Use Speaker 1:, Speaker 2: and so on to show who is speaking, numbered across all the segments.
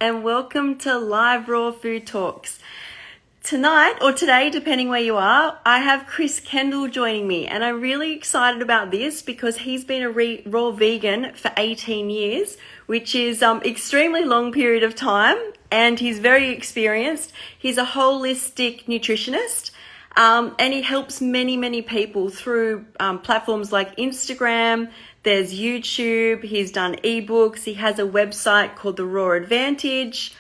Speaker 1: and welcome to Live Raw Food Talks. Tonight, or today, depending where you are, I have Kendall joining me, and I'm really excited about this because he's been a raw vegan for 18 years, which is extremely long period of time, and he's very experienced. He's a holistic nutritionist, and he helps many people through platforms like Instagram. There's YouTube. He's done ebooks. He has a website called The Raw Advantage.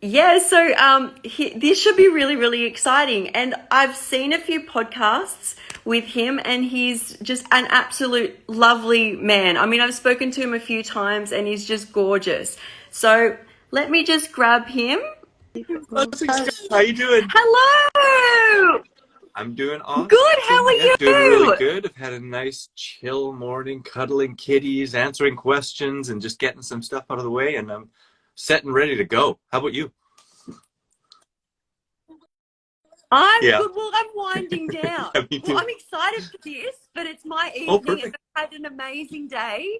Speaker 1: Yeah, so this should be really exciting. And I've seen a few podcasts with him, and he's just an absolute lovely man. I mean, I've spoken to him a few times, and he's just gorgeous. So let me just grab him.
Speaker 2: How you doing?
Speaker 1: Hello!
Speaker 2: I'm doing awesome.
Speaker 1: Good, how are you?
Speaker 2: Doing really good. I've had a nice chill morning, cuddling kitties, answering questions, and just getting some stuff out of the way, and I'm set and ready to go. How about you?
Speaker 1: I'm good. Well, I'm winding down.
Speaker 2: Me too.
Speaker 1: Well, I'm excited for this, but it's my evening, and I've had an amazing day.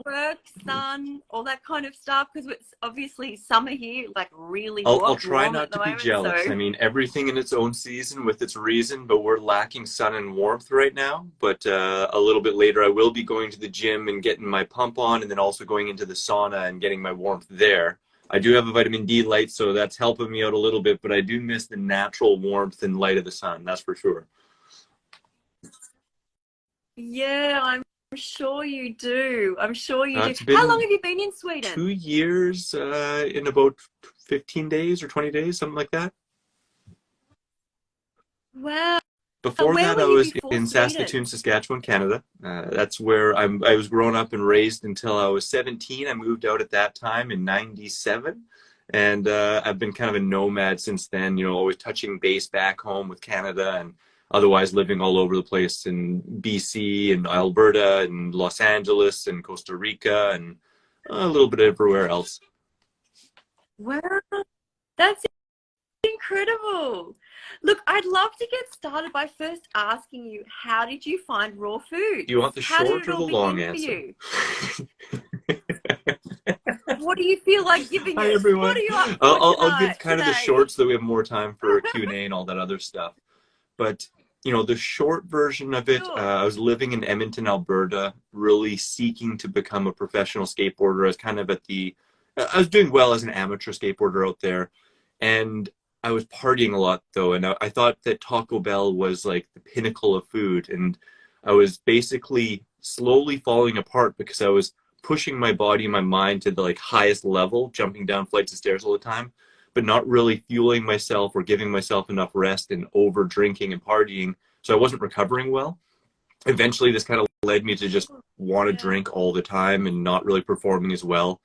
Speaker 1: Work, sun, all that kind of stuff, because it's obviously summer here, like really hot.
Speaker 2: I'll try not to be
Speaker 1: moment,
Speaker 2: jealous.
Speaker 1: so.
Speaker 2: I mean, everything in its own season with its reason, but we're lacking sun and warmth right now. But a little bit later, I will be going to the gym and getting my pump on, and then also going into the sauna and getting my warmth there. I do have a vitamin D light, so that's helping me out a little bit, but I do miss the natural warmth and light of the sun, that's for sure.
Speaker 1: Yeah, I'm sure you do. I'm sure you
Speaker 2: It's
Speaker 1: do.
Speaker 2: been
Speaker 1: How long have you been in Sweden?
Speaker 2: 2 years in about 15 days or 20 days, something like that.
Speaker 1: Wow.
Speaker 2: Before
Speaker 1: Where
Speaker 2: that,
Speaker 1: were
Speaker 2: I
Speaker 1: you
Speaker 2: was
Speaker 1: before
Speaker 2: in
Speaker 1: Sweden?
Speaker 2: Saskatoon, Saskatchewan, Canada. That's where I was grown up and raised until I was 17. I moved out at that time in 97. And I've been kind of a nomad since then, you know, always touching base back home with Canada and otherwise living all over the place in BC and Alberta and Los Angeles and Costa Rica and a little bit everywhere else.
Speaker 1: Wow, that's incredible. Look, I'd love to get started by first asking you, how did you find raw foods?
Speaker 2: Do you want the
Speaker 1: How did
Speaker 2: short
Speaker 1: it
Speaker 2: or
Speaker 1: all
Speaker 2: the long
Speaker 1: begin for
Speaker 2: answer?
Speaker 1: you? What do you feel like giving
Speaker 2: Hi,
Speaker 1: us?
Speaker 2: everyone.
Speaker 1: What are you up for
Speaker 2: I'll give kind of the
Speaker 1: today?
Speaker 2: short so that we have more time for Q&A and all that other stuff. But, you know, the short version of it,
Speaker 1: Sure.
Speaker 2: I was living in Edmonton, Alberta, really seeking to become a professional skateboarder. I was doing well as an amateur skateboarder out there. And I was partying a lot, though. And I thought that Taco Bell was like the pinnacle of food. And I was basically slowly falling apart because I was pushing my body and my mind to the like highest level, jumping down flights of stairs all the time, but not really fueling myself or giving myself enough rest and over drinking and partying. So I wasn't recovering well. Eventually, this kind of led me to just want to drink all the time and not really performing as well.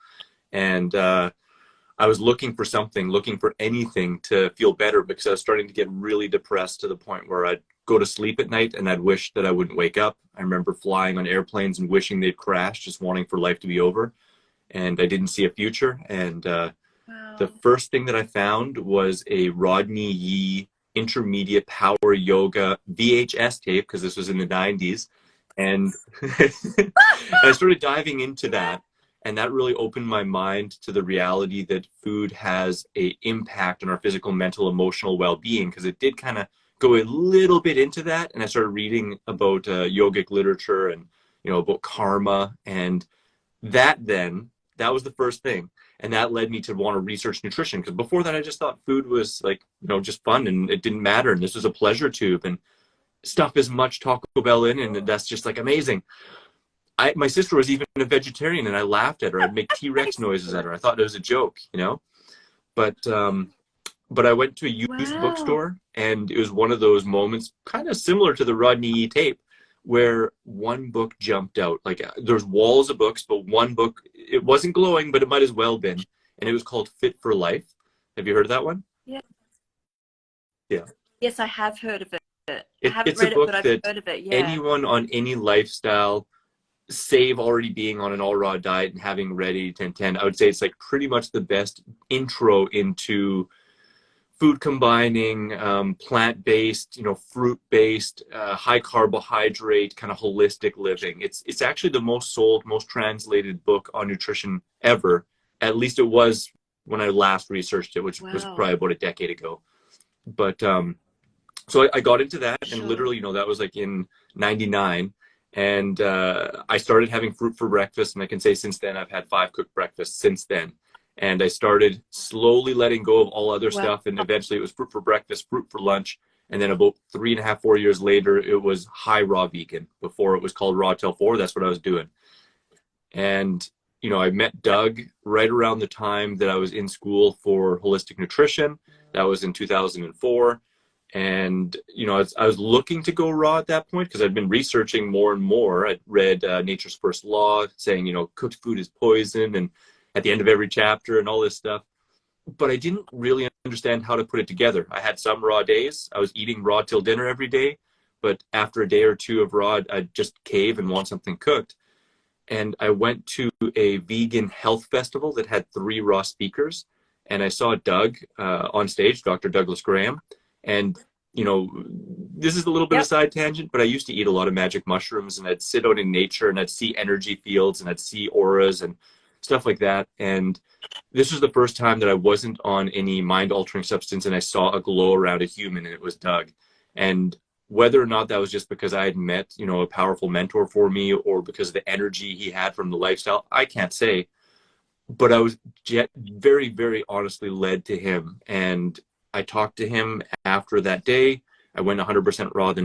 Speaker 2: And I was looking for something, looking for anything to feel better because I was starting to get really depressed to the point where I'd go to sleep at night and I'd wish that I wouldn't wake up. I remember flying on airplanes and wishing they'd crash, just wanting for life to be over. And I didn't see a future. And the first thing that I found was a Rodney Yee intermediate power yoga VHS tape, because this was in the 90s. And I started diving into that. And that really opened my mind to the reality that food has an impact on our physical, mental, emotional well-being, because it did kind of go a little bit into that. And I started reading about yogic literature and, you know, about karma. And that was the first thing. And that led me to want to research nutrition, because before that, I just thought food was like, you know, just fun and it didn't matter. And this was a pleasure tube and stuff as much Taco Bell in. And that's just like amazing. My sister was even a vegetarian and I laughed at her. I'd make T-Rex noises at her. I thought it was a joke, you know? But I went to a used bookstore and it was one of those moments kind of similar to the Rodney Yee tape where one book jumped out. Like there's walls of books, but one book, it wasn't glowing, but it might as well been. And it was called Fit for Life. Have you heard of that one?
Speaker 1: Yeah.
Speaker 2: Yeah.
Speaker 1: Yes, I have heard of it. I haven't
Speaker 2: It's a
Speaker 1: read it,
Speaker 2: book
Speaker 1: but I've
Speaker 2: that
Speaker 1: heard of it, yeah.
Speaker 2: anyone on any lifestyle, save already being on an all raw diet and having ready 10-10, I would say it's like pretty much the best intro into food combining plant-based, you know, fruit-based, high carbohydrate, kind of holistic living. It's actually the most sold, most translated book on nutrition ever At least it was when I last researched it, which was
Speaker 1: Wow.
Speaker 2: probably about a decade ago. But so I got into that, and
Speaker 1: Sure.
Speaker 2: literally, that was like in '99, and I started having fruit for breakfast, and I can say since then I've had 5 cooked breakfasts since then. And I started slowly letting go of all other
Speaker 1: Wow.
Speaker 2: stuff, and eventually it was fruit for breakfast, fruit for lunch, and then about 3.5, 4 years later, it was high raw vegan. Before it was called raw till 4, that's what I was doing. And I met Doug right around the time that I was in school for holistic nutrition. That was in 2004. And I was looking to go raw at that point because I'd been researching more and more. I'd read Nature's First Law saying cooked food is poison, and at the end of every chapter and all this stuff. But I didn't really understand how to put it together. I had some raw days. I was eating raw till dinner every day, but after a day or two of raw, I'd just cave and want something cooked. And I went to a vegan health festival that had 3 raw speakers, and I saw Doug on stage, Dr. Douglas Graham. And this is a little bit of a
Speaker 1: Yep.
Speaker 2: side tangent, but I used to eat a lot of magic mushrooms, and I'd sit out in nature and I'd see energy fields and I'd see auras and stuff like that. And this was the first time that I wasn't on any mind altering substance, and I saw a glow around a human, and it was Doug. And whether or not that was just because I had met, a powerful mentor for me, or because of the energy he had from the lifestyle, I can't say. But I was very, very honestly led to him. And I talked to him after that day. I went 100% raw the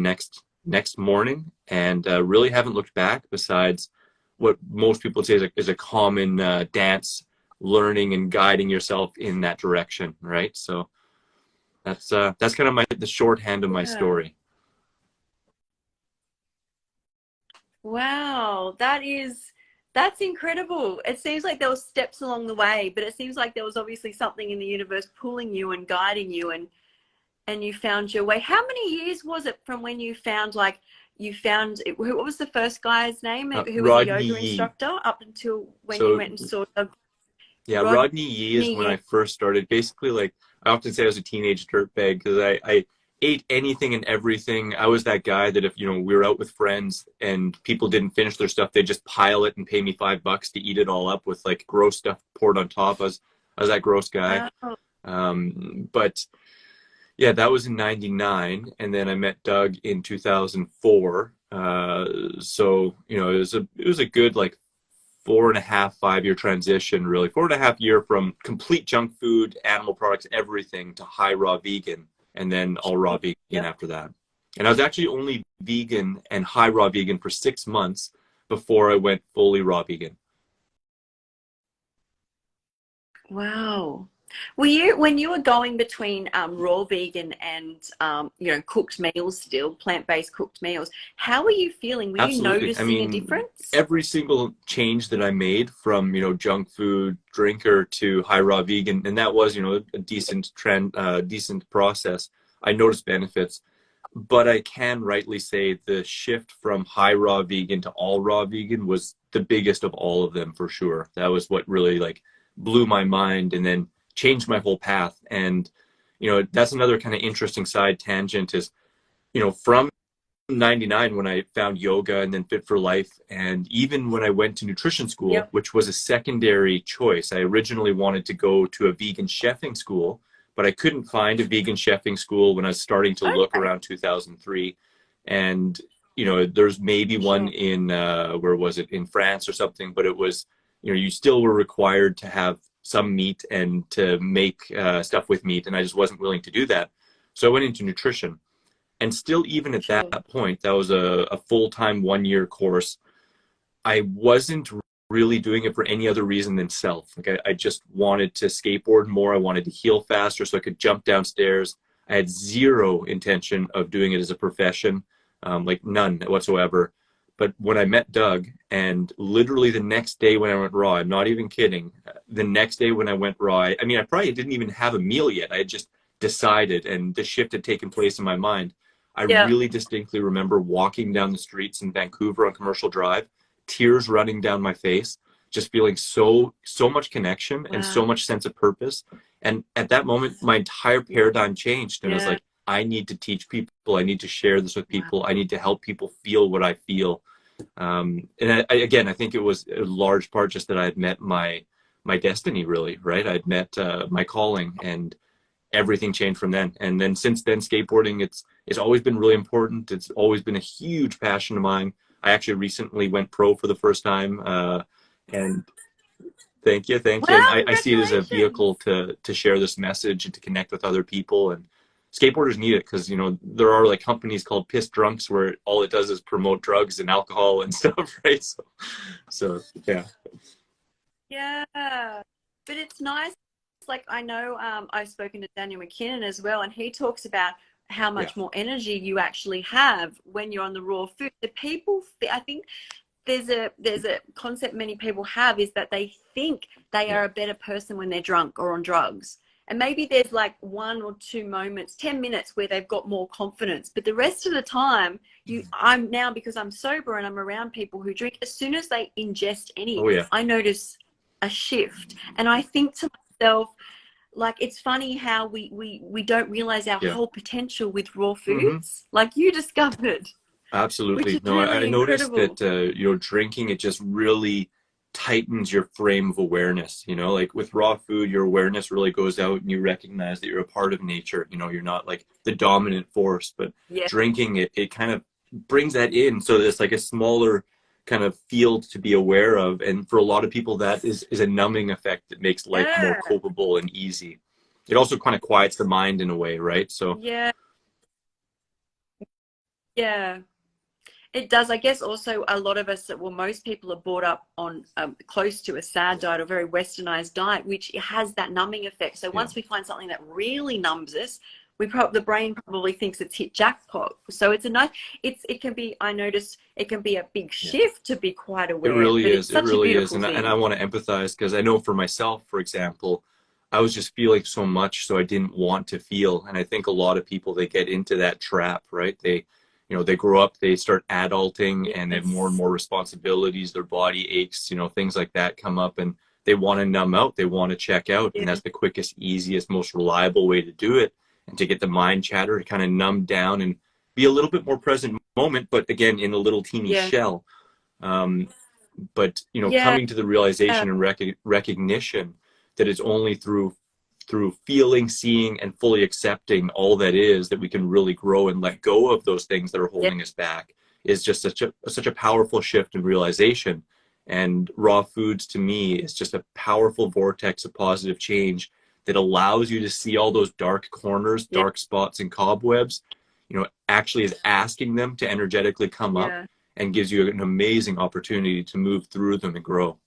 Speaker 2: next morning, and really haven't looked back, besides what most people say is a common dance, learning and guiding yourself in that direction, right? So that's kind of the shorthand of my
Speaker 1: Yeah.
Speaker 2: story.
Speaker 1: Wow. That's incredible. It seems like there were steps along the way, but it seems like there was obviously something in the universe pulling you and guiding you, and you found your way. How many years was it from when you found what was the first guy's name who was a
Speaker 2: Rodney
Speaker 1: yoga
Speaker 2: Yee.
Speaker 1: instructor up until when you
Speaker 2: So
Speaker 1: went and saw the
Speaker 2: yeah,
Speaker 1: Rodney
Speaker 2: Rodney Yee is when I
Speaker 1: Yee?
Speaker 2: first started. Basically, like, I often say I was a teenage dirtbag because I ate anything and everything. I was that guy that if we were out with friends and people didn't finish their stuff, they just pile it and pay me $5 to eat it all up with like gross stuff poured on top. I was that gross guy.
Speaker 1: Oh,
Speaker 2: But yeah, that was in '99, and then I met Doug in 2004. So it was a good like 4.5, 5 year transition, really 4.5 year from complete junk food, animal products, everything to high raw vegan, and then all raw vegan
Speaker 1: yep.
Speaker 2: after that. And I was actually only vegan and high raw vegan for 6 months before I went fully raw vegan.
Speaker 1: Wow. When you were going between raw vegan and cooked meals, still plant-based cooked meals, how were you feeling? Were you
Speaker 2: Absolutely. I
Speaker 1: noticing a
Speaker 2: mean,
Speaker 1: difference?
Speaker 2: every single change that I made from, junk food drinker to high raw vegan, and that was, a decent trend, decent process. I noticed benefits, but I can rightly say the shift from high raw vegan to all raw vegan was the biggest of all of them for sure. That was what really like blew my mind and then changed my whole path. And, that's another kind of interesting side tangent is, from '99 when I found yoga and then Fit for Life. And even when I went to nutrition school,
Speaker 1: Yep.
Speaker 2: which was a secondary choice, I originally wanted to go to a vegan chefing school, but I couldn't find a vegan chefing school when I was starting to look
Speaker 1: Okay.
Speaker 2: around 2003. And, there's maybe one
Speaker 1: Sure.
Speaker 2: in, where was it, in France or something, but it was, you still were required to have some meat and to make stuff with meat. And I just wasn't willing to do that. So I went into nutrition. And still, even at that
Speaker 1: Sure.
Speaker 2: point, that was a full-time 1 year course. I wasn't really doing it for any other reason than self. Like I just wanted to skateboard more. I wanted to heal faster so I could jump downstairs. I had zero intention of doing it as a profession, like none whatsoever. But when I met Doug, and literally the next day when I went raw, I'm not even kidding, the next day when I went raw, I mean, I probably didn't even have a meal yet. I had just decided, and the shift had taken place in my mind. I
Speaker 1: Yeah.
Speaker 2: really distinctly remember walking down the streets in Vancouver on Commercial Drive, tears running down my face, just feeling so much connection and
Speaker 1: Wow.
Speaker 2: so much sense of purpose. And at that moment, my entire paradigm changed, and I was
Speaker 1: Yeah.
Speaker 2: like, I need to teach people. I need to share this with people. I
Speaker 1: Wow.
Speaker 2: need to help people feel what I feel. And again, I think it was a large part just that I had met my my destiny, really, right? I'd met my calling, and everything changed from then. And then since then, skateboarding, it's always been really important. It's always been a huge passion of mine. I actually recently went pro for the first time, and thank you, thank you. And
Speaker 1: Wow,
Speaker 2: I see it as a vehicle
Speaker 1: congratulations.
Speaker 2: to share this message and to connect with other people. And skateboarders need it because, you know, there are like companies called Piss Drunks where all it does is promote drugs and alcohol and stuff, right? So yeah,
Speaker 1: Yeah, but it's nice. Like I know I've spoken to Daniel McKinnon as well, and he talks about how
Speaker 2: yeah,
Speaker 1: much more energy you actually have when you're on the raw food. The people, I think there's a concept many people have is that they think they
Speaker 2: yeah.
Speaker 1: are a better person when they're drunk or on drugs. And maybe there's like 1 or 2 moments, 10 minutes where they've got more confidence. But the rest of the time, I'm now, because I'm sober and I'm around people who drink, as soon as they ingest
Speaker 2: Oh
Speaker 1: anything,
Speaker 2: yeah,
Speaker 1: I notice a shift. And I think to myself, like, it's funny how we don't realize our
Speaker 2: yeah.
Speaker 1: whole potential with raw
Speaker 2: Hmm.
Speaker 1: foods, like you discovered, which
Speaker 2: Absolutely.
Speaker 1: is
Speaker 2: No, I
Speaker 1: really
Speaker 2: noticed
Speaker 1: incredible.
Speaker 2: that, you know, drinking, it just really tightens your frame of awareness. You know, like with raw food, your awareness really goes out and you recognize that you're a part of nature. You know, you're not like the dominant force, but
Speaker 1: Yeah.
Speaker 2: drinking it kind of brings that in. So there's like a smaller kind of field to be aware of. And for a lot of people, that is a numbing effect that makes life more
Speaker 1: Yeah.
Speaker 2: copable and easy. It also kind of quiets the mind in a way, right? So
Speaker 1: Yeah. Yeah. It does. I guess also a lot of us, well, most people are brought up on close to a sad diet or very westernized diet, which has that numbing effect. So
Speaker 2: yeah,
Speaker 1: once we find something that really numbs us, the brain probably thinks it's hit jackpot. So it's a nice, it can be, I noticed it can be a big
Speaker 2: yeah.
Speaker 1: shift to be quite
Speaker 2: It
Speaker 1: aware,
Speaker 2: really
Speaker 1: but it's
Speaker 2: is. It
Speaker 1: such a
Speaker 2: really is.
Speaker 1: beautiful
Speaker 2: And I
Speaker 1: thing.
Speaker 2: want to empathize because I know for myself, for example, I was just feeling so much, so I didn't want to feel. And I think a lot of people, they get into that trap, right? They, you know, they grow up, they start adulting and they have more and
Speaker 1: Yes.
Speaker 2: more responsibilities, their body aches, you know, things like that come up and they want to numb out, they want to check out. And
Speaker 1: Yeah.
Speaker 2: that's the quickest, easiest, most reliable way to do it and to get the mind chatter to kind of numb down and be a little bit more present moment, but again, in a little teeny
Speaker 1: Yeah.
Speaker 2: shell. Um, but you know,
Speaker 1: Yeah.
Speaker 2: coming to the realization and recognition that it's only through feeling, seeing, and fully accepting all that is that we can really grow and let go of those things that are
Speaker 1: Yeah.
Speaker 2: holding us back is just such a powerful shift in realization. And raw foods to me is just a powerful vortex of positive change that allows you to see all those dark corners,
Speaker 1: Yeah.
Speaker 2: dark spots, and cobwebs, you know, actually is asking them to energetically come up
Speaker 1: Yeah.
Speaker 2: and gives you an amazing opportunity to move through them and grow.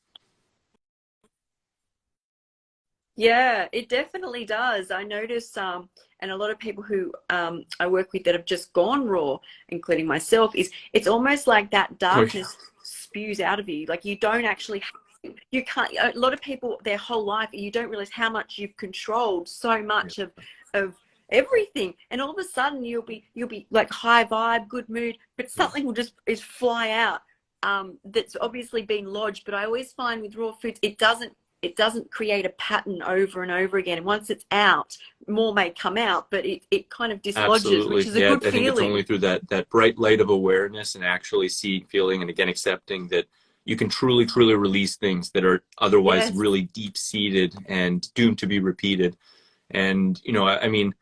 Speaker 1: Yeah, it definitely does. I notice, and a lot of people who I work with that have just gone raw, including myself, is it's almost like that
Speaker 2: Oh yeah,
Speaker 1: darkness spews out of you. Like you don't actually, you can't. A lot of people, their whole life, you don't realize how much you've controlled so
Speaker 2: yeah,
Speaker 1: much of everything, and all of a sudden you'll be like high vibe, good mood, but
Speaker 2: yeah.
Speaker 1: something will just is fly out. That's obviously been lodged, but I always find with raw foods, it doesn't create a pattern over and over again. And once it's out, more may come out, but it kind of dislodges, which
Speaker 2: Absolutely.
Speaker 1: is a
Speaker 2: Yeah,
Speaker 1: good
Speaker 2: I think it's only
Speaker 1: feeling.
Speaker 2: through that bright light of awareness and actually seeing, feeling, and again accepting that you can truly release things that are otherwise
Speaker 1: Yes.
Speaker 2: really deep seated and doomed to be repeated. And you know, I mean,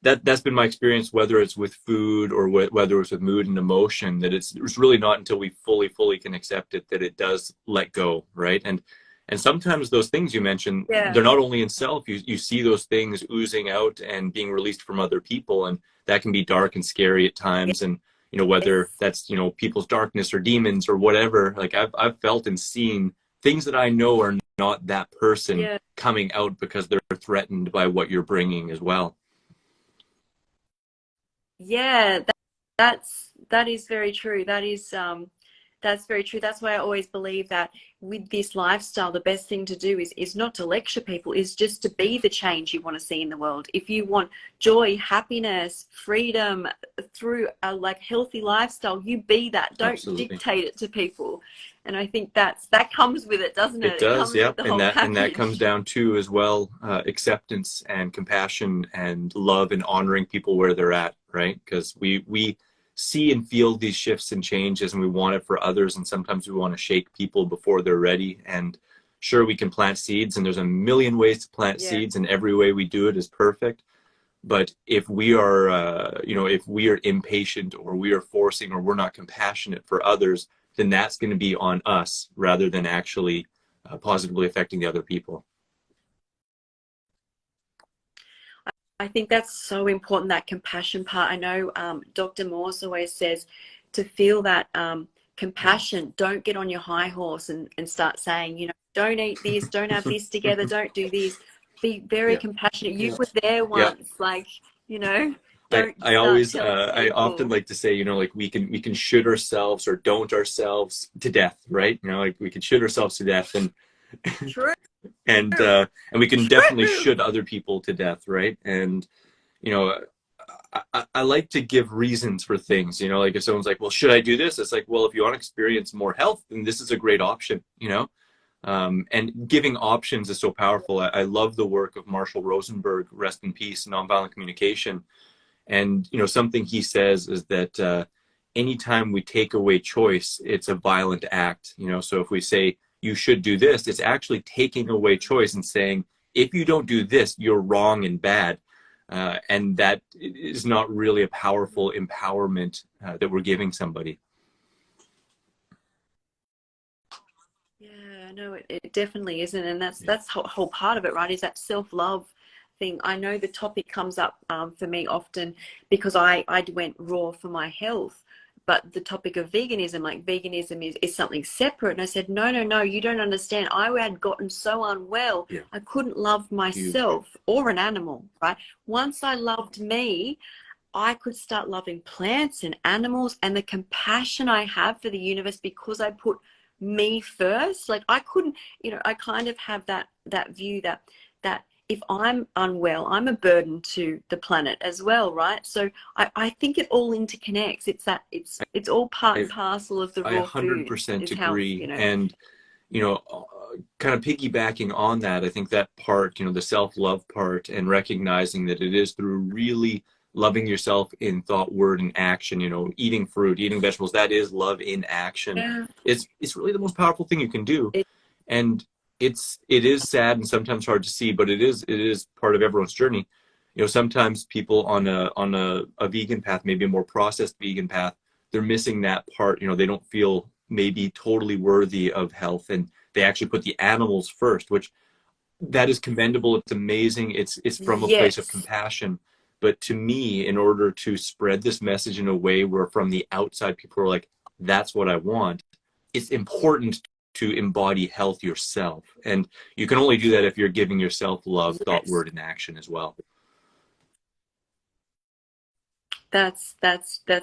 Speaker 2: that's been my experience, whether it's with food or whether it's with mood and emotion, that it's really not until we fully can accept it that it does let go, right? And sometimes those things you mentioned, they're
Speaker 1: Yeah.
Speaker 2: not only in self, you see those things oozing out and being released from other people, and that can be dark and scary at times. And you know, whether
Speaker 1: Yes.
Speaker 2: that's, you know, people's darkness or demons or whatever, like I've felt and seen things that I know are not that person
Speaker 1: Yeah.
Speaker 2: coming out because they're threatened by what you're bringing as well.
Speaker 1: Yeah, that is very true. That's very true. That's why I always believe that with this lifestyle, the best thing to do is not to lecture people, is just to be the change you want to see in the world. If you want joy, happiness, freedom through a like healthy lifestyle, you be that. Don't
Speaker 2: Absolutely.
Speaker 1: dictate it to people. And I think that comes with it, doesn't
Speaker 2: It
Speaker 1: it? It
Speaker 2: does,
Speaker 1: comes
Speaker 2: yeah.
Speaker 1: with the
Speaker 2: And
Speaker 1: whole
Speaker 2: that comes
Speaker 1: package.
Speaker 2: down to as well, acceptance and compassion and love and honoring people where they're at, right? Because we see and feel these shifts and changes and we want it for others, and sometimes we want to shake people before they're ready. And sure, we can plant seeds, and there's a million ways to plant
Speaker 1: Yeah.
Speaker 2: seeds, and every way we do it is perfect. But if we are, if we are impatient, or we are forcing, or we're not compassionate for others, then that's going to be on us rather than actually positively affecting the other people.
Speaker 1: I think that's so important, that compassion part. I know Dr. Morse always says to feel that compassion, don't get on your high horse and start saying, you know, don't eat this, don't have this together, don't do this. Be very
Speaker 2: Yeah.
Speaker 1: compassionate. You
Speaker 2: Yeah.
Speaker 1: were there
Speaker 2: Yeah.
Speaker 1: once, like, you know,
Speaker 2: I,
Speaker 1: don't
Speaker 2: I
Speaker 1: start
Speaker 2: always
Speaker 1: telling
Speaker 2: I often
Speaker 1: people.
Speaker 2: like to say, you know, like we can shoot ourselves or don't ourselves to death, right? You know, like we can shoot ourselves to death,
Speaker 1: True,
Speaker 2: and we can definitely
Speaker 1: true.
Speaker 2: shoot other people to death, right? And you know, I like to give reasons for things. You know, like if someone's like, well, should I do this? It's like, well, if you want to experience more health, then this is a great option, you know? And giving options is so powerful. I love the work of Marshall Rosenberg, rest in peace, nonviolent communication. And, you know, something he says is that anytime we take away choice, it's a violent act. You know, so if we say, you should do this, it's actually taking away choice and saying, if you don't do this, you're wrong and bad. And that is not really a powerful empowerment that we're giving somebody.
Speaker 1: Yeah, no, it definitely isn't, and that's
Speaker 2: Yeah.
Speaker 1: that's whole part of it, right? Is that self-love thing. I know the topic comes up for me often because I went raw for my health, but the topic of veganism, like veganism is something separate. And I said, no, no, no, you don't understand. I had gotten so unwell,
Speaker 2: Yeah.
Speaker 1: I couldn't love
Speaker 2: Huge.
Speaker 1: myself or an animal, right? Once I loved me, I could start loving plants and animals, and the compassion I have for the universe because I put me first. Like I couldn't, you know, I kind of have that view that if I'm unwell, I'm a burden to the planet as well, right? So I think it all interconnects. It's that it's all part
Speaker 2: I,
Speaker 1: and parcel of the
Speaker 2: I
Speaker 1: raw food
Speaker 2: 100%
Speaker 1: is health, you
Speaker 2: agree.
Speaker 1: know.
Speaker 2: And, you know, kind of piggybacking on that, I think that part, you know, the self-love part, and recognizing that it is through really loving yourself in thought, word, and action, you know, eating fruit, eating vegetables, that is love in action.
Speaker 1: Yeah.
Speaker 2: It's really the most powerful thing you can do.
Speaker 1: It,
Speaker 2: And it is sad and sometimes hard to see, but it is part of everyone's journey. You know, sometimes people on a vegan path, maybe a more processed vegan path, they're missing that part. You know, they don't feel maybe totally worthy of health, and they actually put the animals first, which that is commendable. It's amazing. It's from a place of
Speaker 1: yes.
Speaker 2: compassion. But to me, in order to spread this message in a way where from the outside people are like, that's what I want, it's important to embody health yourself. And you can only do that if you're giving yourself love, thought,
Speaker 1: Yes.
Speaker 2: word, and action as well.
Speaker 1: That's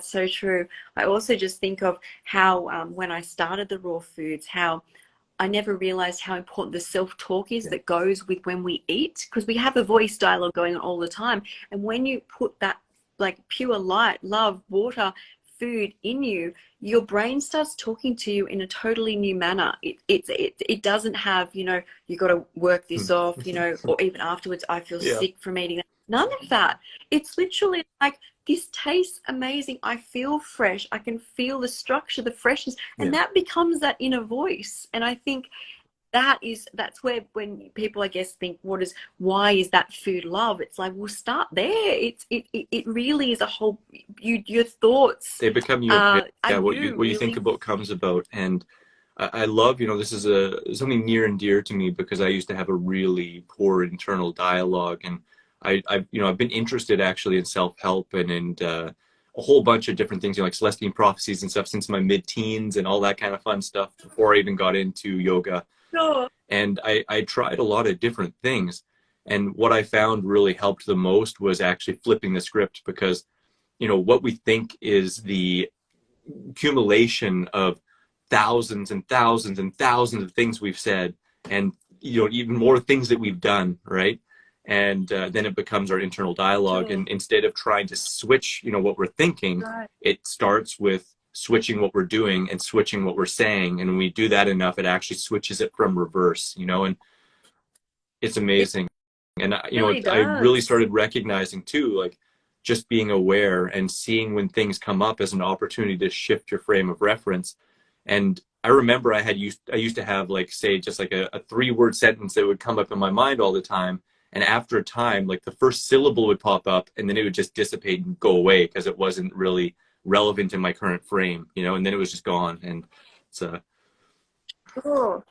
Speaker 1: so true. I also just think of how when I started the raw foods, how I never realized how important the self-talk is
Speaker 2: Yeah.
Speaker 1: that goes with when we eat, because we have a voice dialogue going on all the time. And when you put that like pure light, love, water, food in you, your brain starts talking to you in a totally new manner. It doesn't have, you know, you got to work this off, you know, or even afterwards, I feel
Speaker 2: Yeah.
Speaker 1: sick from eating that. None of that. It's literally like, this tastes amazing. I feel fresh. I can feel the structure, the freshness,
Speaker 2: Yeah.
Speaker 1: and that becomes that inner voice. And I think that's where when people I guess think why is that food love, it's like, we'll start there. It really is a whole, your thoughts
Speaker 2: They become you.
Speaker 1: are
Speaker 2: Yeah,
Speaker 1: you
Speaker 2: what you think
Speaker 1: really.
Speaker 2: about comes about. And I love, you know, this is a something near and dear to me because I used to have a really poor internal dialogue. And you know, I've been interested actually in self-help and a whole bunch of different things, you know, like Celestine prophecies and stuff since my mid-teens and all that kind of fun stuff before I even got into yoga.
Speaker 1: Sure.
Speaker 2: And I tried a lot of different things. And what I found really helped the most was actually flipping the script, because, you know, what we think is the accumulation of thousands and thousands and thousands of things we've said, and, you know, even more things that we've done, right? And then it becomes our internal dialogue.
Speaker 1: Sure.
Speaker 2: And instead of trying to switch, you know, what we're thinking,
Speaker 1: Right.
Speaker 2: it starts with switching what we're doing and switching what we're saying. And when we do that enough, it actually switches it from reverse, you know, and it's
Speaker 1: It
Speaker 2: amazing. And you know,
Speaker 1: really
Speaker 2: I really
Speaker 1: does.
Speaker 2: started recognizing too, like just being aware and seeing when things come up as an opportunity to shift your frame of reference. And I remember I used to have like say just like a 3 word sentence that would come up in my mind all the time. And after a time, like the first syllable would pop up and then it would just dissipate and go away because it wasn't really relevant in my current frame, you know, and then it was just gone. And it's
Speaker 1: Sure.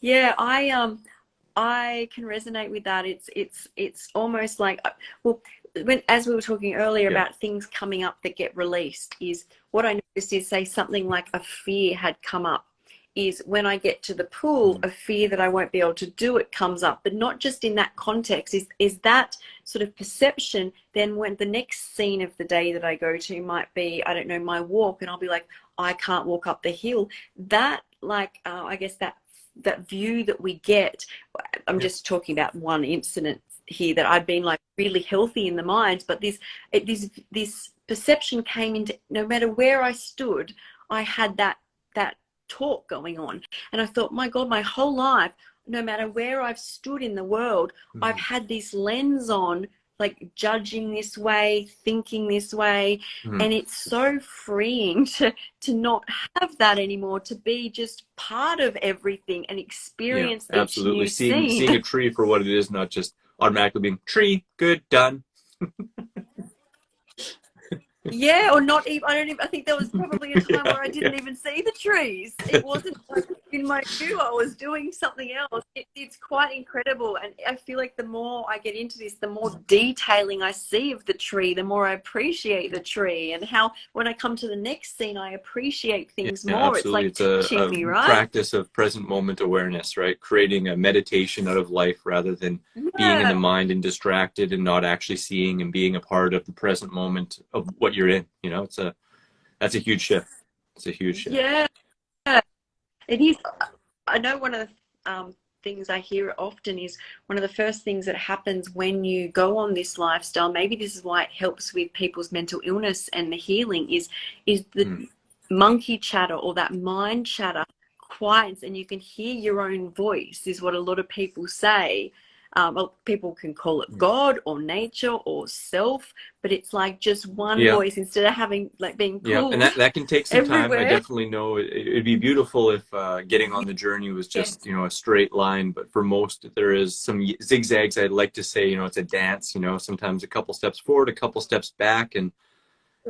Speaker 1: Yeah, I can resonate with that. It's almost like well, when as we were talking earlier
Speaker 2: yeah.
Speaker 1: about things coming up that get released, is what I noticed is say something like a fear had come up. Is when I get to the pool,
Speaker 2: Mm,
Speaker 1: a fear that I won't be able to do it comes up, but not just in that context. Is that sort of perception? Then when the next scene of the day that I go to might be, I don't know, my walk, and I'll be like, I can't walk up the hill. That like I guess that view that we get, I'm
Speaker 2: yeah.
Speaker 1: just talking about one incident here that I'd been like really healthy in the mind, but this perception came into no matter where I stood, I had that talk going on. And I thought, my God, my whole life, no matter where I've stood in the world, I've
Speaker 2: Mm,
Speaker 1: had this lens on, like judging this way, thinking this way.
Speaker 2: mm.
Speaker 1: And it's so freeing to not have that anymore, to be just part of everything and
Speaker 2: Yeah,
Speaker 1: experience each
Speaker 2: absolutely.
Speaker 1: new
Speaker 2: Seeing
Speaker 1: scene.
Speaker 2: a tree for what it is, not just automatically being tree, good, done.
Speaker 1: Yeah, or not even. I don't even. I think there was probably a time
Speaker 2: Yeah,
Speaker 1: where I
Speaker 2: yeah.
Speaker 1: didn't even see the trees. It wasn't like in my view. I was doing something else. It's quite incredible, and I feel like the more I get into this, the more detailing I see of the tree, the more I appreciate the tree, and how when I come to the next scene, I appreciate
Speaker 2: Yeah,
Speaker 1: things more. It's
Speaker 2: absolutely.
Speaker 1: like
Speaker 2: It's
Speaker 1: teaching
Speaker 2: a
Speaker 1: me, right?
Speaker 2: practice of present moment awareness, right? Creating a meditation out of life rather than being in the
Speaker 1: Yeah,
Speaker 2: mind and distracted and not actually seeing and being a part of the present moment of what you're in. You know, that's a huge shift. It's a huge shift.
Speaker 1: yeah. It is. I know one of the things I hear often is one of the first things that happens when you go on this lifestyle. Maybe this is why it helps with people's mental illness and the healing. Is the
Speaker 2: Mm,
Speaker 1: monkey chatter or that mind chatter quiets, and you can hear your own voice. Is what a lot of people say. Well, people can call it
Speaker 2: mm.
Speaker 1: God or nature or self, but it's like just one
Speaker 2: Yeah.
Speaker 1: voice instead of having like being
Speaker 2: Yeah, and
Speaker 1: pulled
Speaker 2: that can take some time. I
Speaker 1: everywhere.
Speaker 2: definitely know it'd be beautiful if getting on the journey was just,
Speaker 1: Yes.
Speaker 2: you know, a straight line. But for most, there is some zigzags. I'd like to say, you know, it's a dance. You know, sometimes a couple steps forward, a couple steps back. And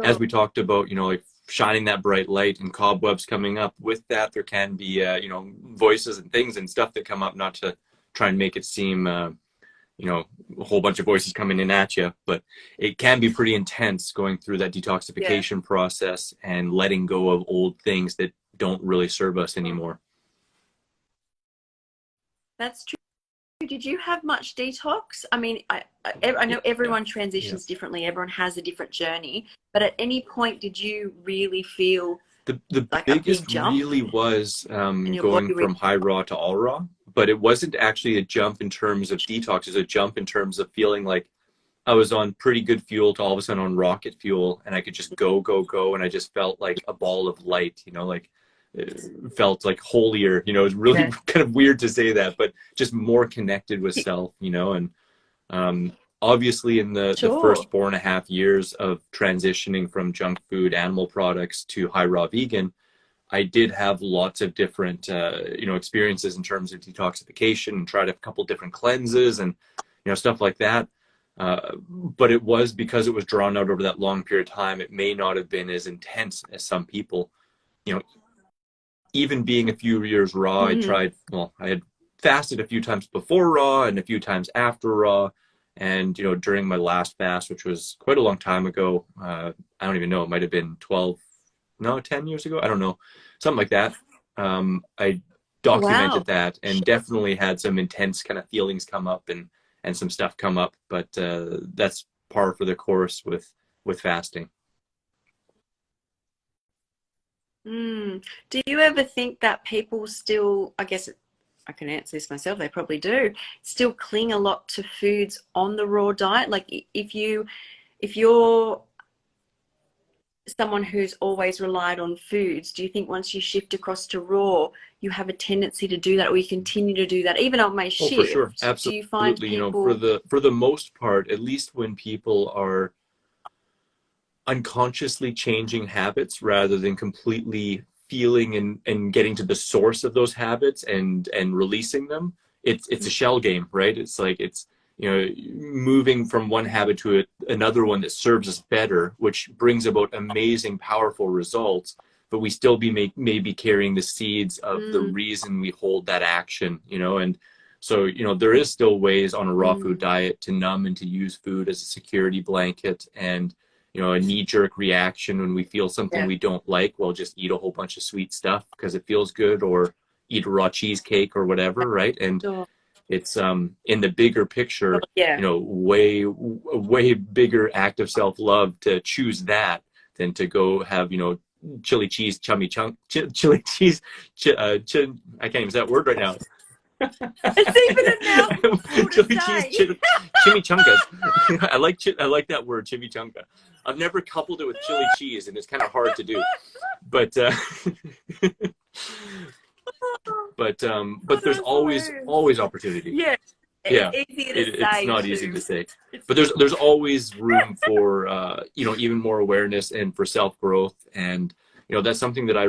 Speaker 2: as
Speaker 1: Sure.
Speaker 2: we talked about, you know, like shining that bright light and cobwebs coming up. With that, there can be, you know, voices and things and stuff that come up. Not to try and make it seem you know, a whole bunch of voices coming in at you, but it can be pretty intense going through that
Speaker 1: Yeah.
Speaker 2: detoxification process and letting go of old things that don't really serve us anymore.
Speaker 1: That's true. Did you have much detox? I mean, I know
Speaker 2: Yeah,
Speaker 1: everyone
Speaker 2: yeah.
Speaker 1: transitions differently. Everyone has a different journey. But at any point, did you really feel
Speaker 2: The
Speaker 1: like a
Speaker 2: biggest
Speaker 1: big jump
Speaker 2: really was
Speaker 1: in your
Speaker 2: going
Speaker 1: body?
Speaker 2: from high raw to all raw, but it wasn't actually a jump in terms of detox. It was a jump in terms of feeling like I was on pretty good fuel to all of a sudden on rocket fuel, and I could just go, go, go, and I just felt like a ball of light. You know, like it felt like holier. You know, it was really
Speaker 1: Yeah.
Speaker 2: kind of weird to say that, but just more connected with self. You know, and um, obviously in the
Speaker 1: Sure.
Speaker 2: first 4.5 years of transitioning from junk food, animal products to high raw vegan, I did have lots of different you know experiences in terms of detoxification and tried a couple different cleanses and you know stuff like that. But it was because it was drawn out over that long period of time. It may not have been as intense as some people. You know, even being a few years raw, I
Speaker 1: Mm.
Speaker 2: tried. Well, I had fasted a few times before raw and a few times after raw. And you know, during my last fast, which was quite a long time ago, I don't even know. It might have been 12, no, 10 years ago. I don't know, something like that. I
Speaker 1: Oh, wow.
Speaker 2: documented that and definitely had some intense kind of feelings come up and some stuff come up. But that's par for the course with fasting.
Speaker 1: Mm. Do you ever think that people still, I guess I can answer this myself, they probably do, still cling a lot to foods on the raw diet? Like if you're someone who's always relied on foods, do you think once you shift across to raw, you have a tendency to do that, or you continue to do that even on my
Speaker 2: Oh, for sure,
Speaker 1: shift? Do you find
Speaker 2: absolutely. You know,
Speaker 1: people?
Speaker 2: for the most part, at least when people are unconsciously changing habits rather than completely feeling and getting to the source of those habits and releasing them, it's a shell game, right? It's like it's, you know, moving from one habit to another one that serves us better, which brings about amazing, powerful results. But we still maybe carrying the seeds of the reason we hold that action, you know. And so, you know, there is still ways on a raw food diet to numb and to use food as a security blanket. And, you know, a knee-jerk reaction when we feel something we don't like, well, just eat a whole bunch of sweet stuff because it feels good, or eat a raw cheesecake or whatever, right? And
Speaker 1: Sure.
Speaker 2: it's in the bigger picture,
Speaker 1: Yeah.
Speaker 2: you know, way bigger act of self-love to choose that than to go have, you know, chili cheese chummy chunk chili cheese I can't even say that word right now.
Speaker 1: It's even a mouthful to
Speaker 2: Chili cheese
Speaker 1: say.
Speaker 2: chimichangas. I like that word, chimichanga. I've never coupled it with chili cheese, and it's kind of hard to do. But but there's
Speaker 1: That's
Speaker 2: always
Speaker 1: hilarious.
Speaker 2: opportunity.
Speaker 1: Yeah,
Speaker 2: Yeah,
Speaker 1: it's easier to
Speaker 2: it's
Speaker 1: say
Speaker 2: not easy
Speaker 1: too.
Speaker 2: to say,
Speaker 1: It's
Speaker 2: but there's always room for you know, even more awareness and for self growth. And you know, that's something that I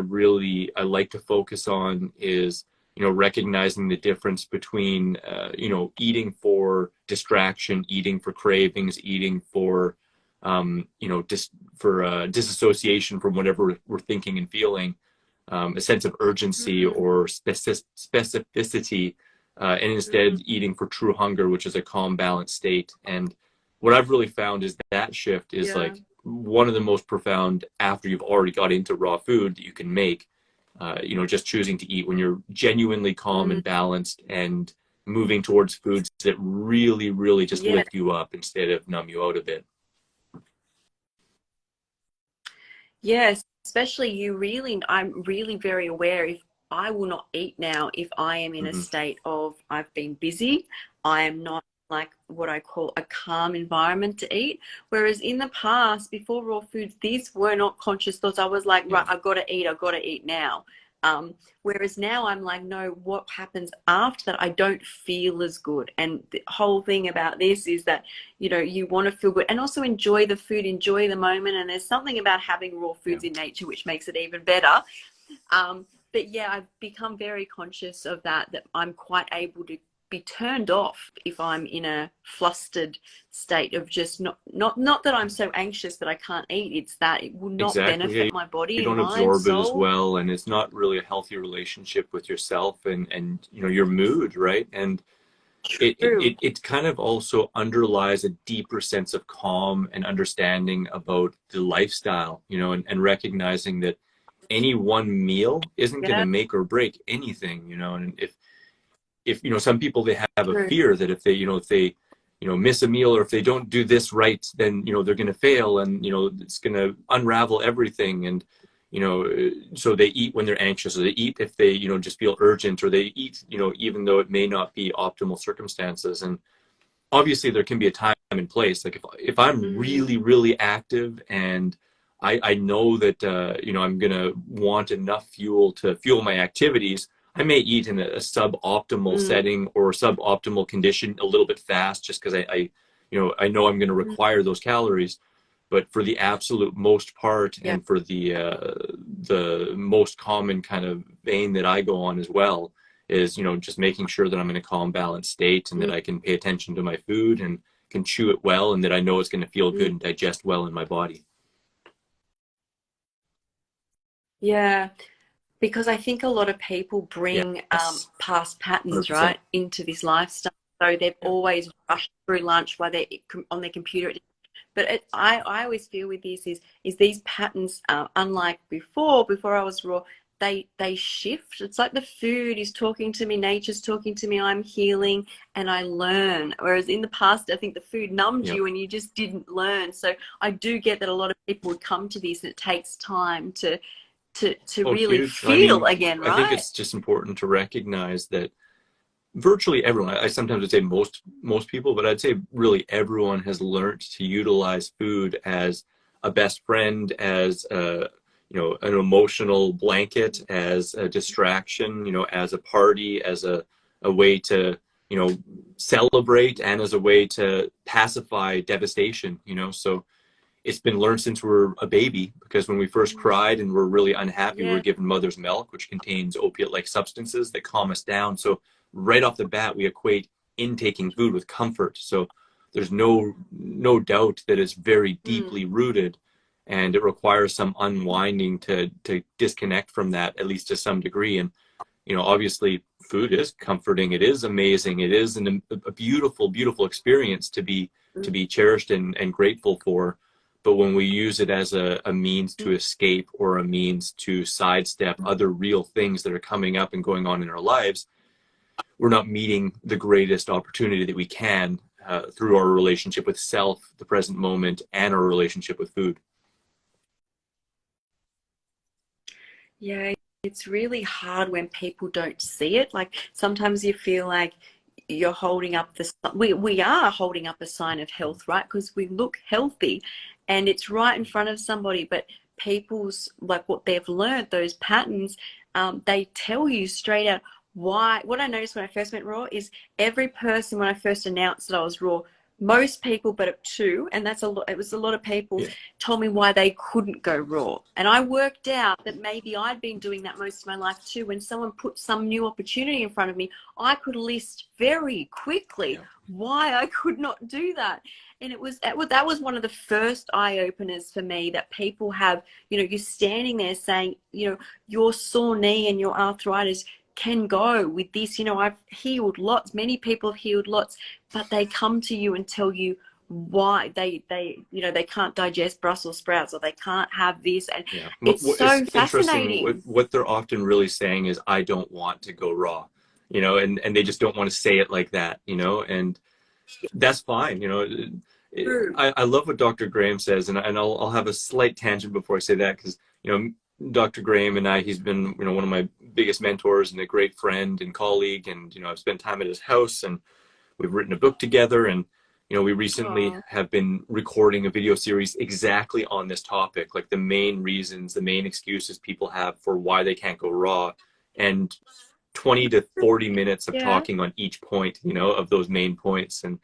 Speaker 2: like to focus on, is, you know, recognizing the difference between you know, eating for distraction, eating for cravings, eating for you know, for disassociation from whatever we're thinking and feeling, a sense of urgency or specificity, and instead eating for true hunger, which is a calm, balanced state. And what I've really found is that shift is
Speaker 1: yeah.
Speaker 2: like one of the most profound after you've already got into raw food that you can make. You know, just choosing to eat when you're genuinely calm and balanced, and moving towards foods that really, really just
Speaker 1: Yeah.
Speaker 2: lift you up instead of numb you out a bit.
Speaker 1: Yes, especially I'm really very aware if I will not eat now if I am in a
Speaker 2: Hmm.
Speaker 1: state of I've been busy. I am not like what I call a calm environment to eat. Whereas in the past, before raw foods, these were not conscious thoughts. I was like,
Speaker 2: Yeah,
Speaker 1: right, I've got to eat now. Whereas now I'm like, no, what happens after that? I don't feel as good. And the whole thing about this is that, you know, you want to feel good and also enjoy the food, enjoy the moment. And there's something about having raw
Speaker 2: yeah.
Speaker 1: foods in nature which makes it even better. But yeah, I've become very conscious of that I'm quite able to be turned off if I'm in a flustered state of just not that I'm so anxious that I can't eat. It's that it will not
Speaker 2: Exactly. Yeah,
Speaker 1: benefit my body
Speaker 2: you
Speaker 1: and
Speaker 2: don't
Speaker 1: mind,
Speaker 2: absorb it as
Speaker 1: soul.
Speaker 2: well, and it's not really a healthy relationship with yourself and you know, your mood, right? And
Speaker 1: True.
Speaker 2: it kind of also underlies a deeper sense of calm and understanding about the lifestyle, you know, and recognizing that any one meal isn't going to
Speaker 1: Yeah,
Speaker 2: make or break anything, you know. And if you know, some people, they have a
Speaker 1: true.
Speaker 2: fear that if they, you know, if they, you know, miss a meal, or if they don't do this right, then, you know, they're going to fail, and you know, it's going to unravel everything. And you know, so they eat when they're anxious, or they eat if they, you know, just feel urgent, or they eat, you know, even though it may not be optimal circumstances. And obviously there can be a time and place. Like if I'm
Speaker 1: Mm,
Speaker 2: really active, and I know that you know, I'm gonna want enough fuel to fuel my activities, I may eat in a suboptimal
Speaker 1: mm,
Speaker 2: setting or suboptimal condition a little bit fast, just because I you know, I know I'm going to
Speaker 1: mm,
Speaker 2: require those calories. But for the absolute most part,
Speaker 1: yeah.
Speaker 2: and for the most common kind of vein that I go on as well, is, you know, just making sure that I'm in a calm, balanced state, and that
Speaker 1: Mm,
Speaker 2: I can pay attention to my food and can chew it well, and that I know it's going to feel
Speaker 1: mm.
Speaker 2: good and digest well in my body.
Speaker 1: Yeah, because I think a lot of people bring
Speaker 2: Yes,
Speaker 1: past patterns,
Speaker 2: 100%.
Speaker 1: right, into this lifestyle. So they've
Speaker 2: Yeah.
Speaker 1: always rushed through lunch while they're on their computer. But I always feel with this is these patterns, unlike before I was raw, they shift. It's like the food is talking to me, nature's talking to me, I'm healing and I learn. Whereas in the past, I think the food numbed
Speaker 2: Yeah.
Speaker 1: you and you just didn't learn. So I do get that a lot of people would come to this and it takes time to
Speaker 2: Oh,
Speaker 1: really
Speaker 2: huge. I
Speaker 1: feel
Speaker 2: mean,
Speaker 1: again,
Speaker 2: I think
Speaker 1: right?
Speaker 2: it's just important to recognize that virtually everyone, I sometimes would say most people, but I'd say really everyone has learned to utilize food as a best friend, as a, you know, an emotional blanket, as a distraction, you know, as a party, as a way to, you know, celebrate, and as a way to pacify devastation, you know. So it's been learned since we're a baby, because when we first cried and we're really unhappy, we're
Speaker 1: Yeah.
Speaker 2: given mother's milk, which contains opiate-like substances that calm us down. So right off the bat, we equate intaking food with comfort. So there's no doubt that it's very
Speaker 1: Mm.
Speaker 2: deeply rooted, and it requires some unwinding to disconnect from that, at least to some degree. And obviously food is comforting. It is amazing. It is a beautiful, beautiful experience to be cherished and grateful for. But when we use it as a means to escape, or a means to sidestep other real things that are coming up and going on in our lives, we're not meeting the greatest opportunity that we can, through our relationship with self, the present moment, and our relationship with food.
Speaker 1: Yeah, it's really hard when people don't see it. Like sometimes you feel like you're holding up we are holding up a sign of health, right? Because we look healthy and it's right in front of somebody, but people's like what they've learned, those patterns, they tell you straight out why. What I noticed when I first went raw is every person, when I first announced that I was raw, most people but two, and that's a lot, it was a lot of people,
Speaker 2: Yeah.
Speaker 1: told me why they couldn't go raw. And I worked out that maybe I'd been doing that most of my life too. When someone put some new opportunity in front of me, I could list very quickly why I could not do that. And that was one of the first eye openers for me, that people have, you're standing there saying, your sore knee and your arthritis can go with this. I've healed lots, many people have healed lots, but they come to you and tell you why they can't digest Brussels sprouts, or they can't have this. And
Speaker 2: Yeah.
Speaker 1: it's
Speaker 2: It's
Speaker 1: so
Speaker 2: interesting.
Speaker 1: fascinating.
Speaker 2: What they're often really saying is, I don't want to go raw, and they just don't want to say it like that, and that's fine.
Speaker 1: True.
Speaker 2: I love what Dr. Graham says, and I'll have a slight tangent before I say that, because, Dr. Graham and he's been, one of my biggest mentors and a great friend and colleague. And, I've spent time at his house, and we've written a book together. And, we recently
Speaker 1: Oh,
Speaker 2: have been recording a video series exactly on this topic, like the main reasons, the main excuses people have for why they can't go raw. And 20 to 40 minutes of
Speaker 1: yeah,
Speaker 2: talking on each point, of those main points. And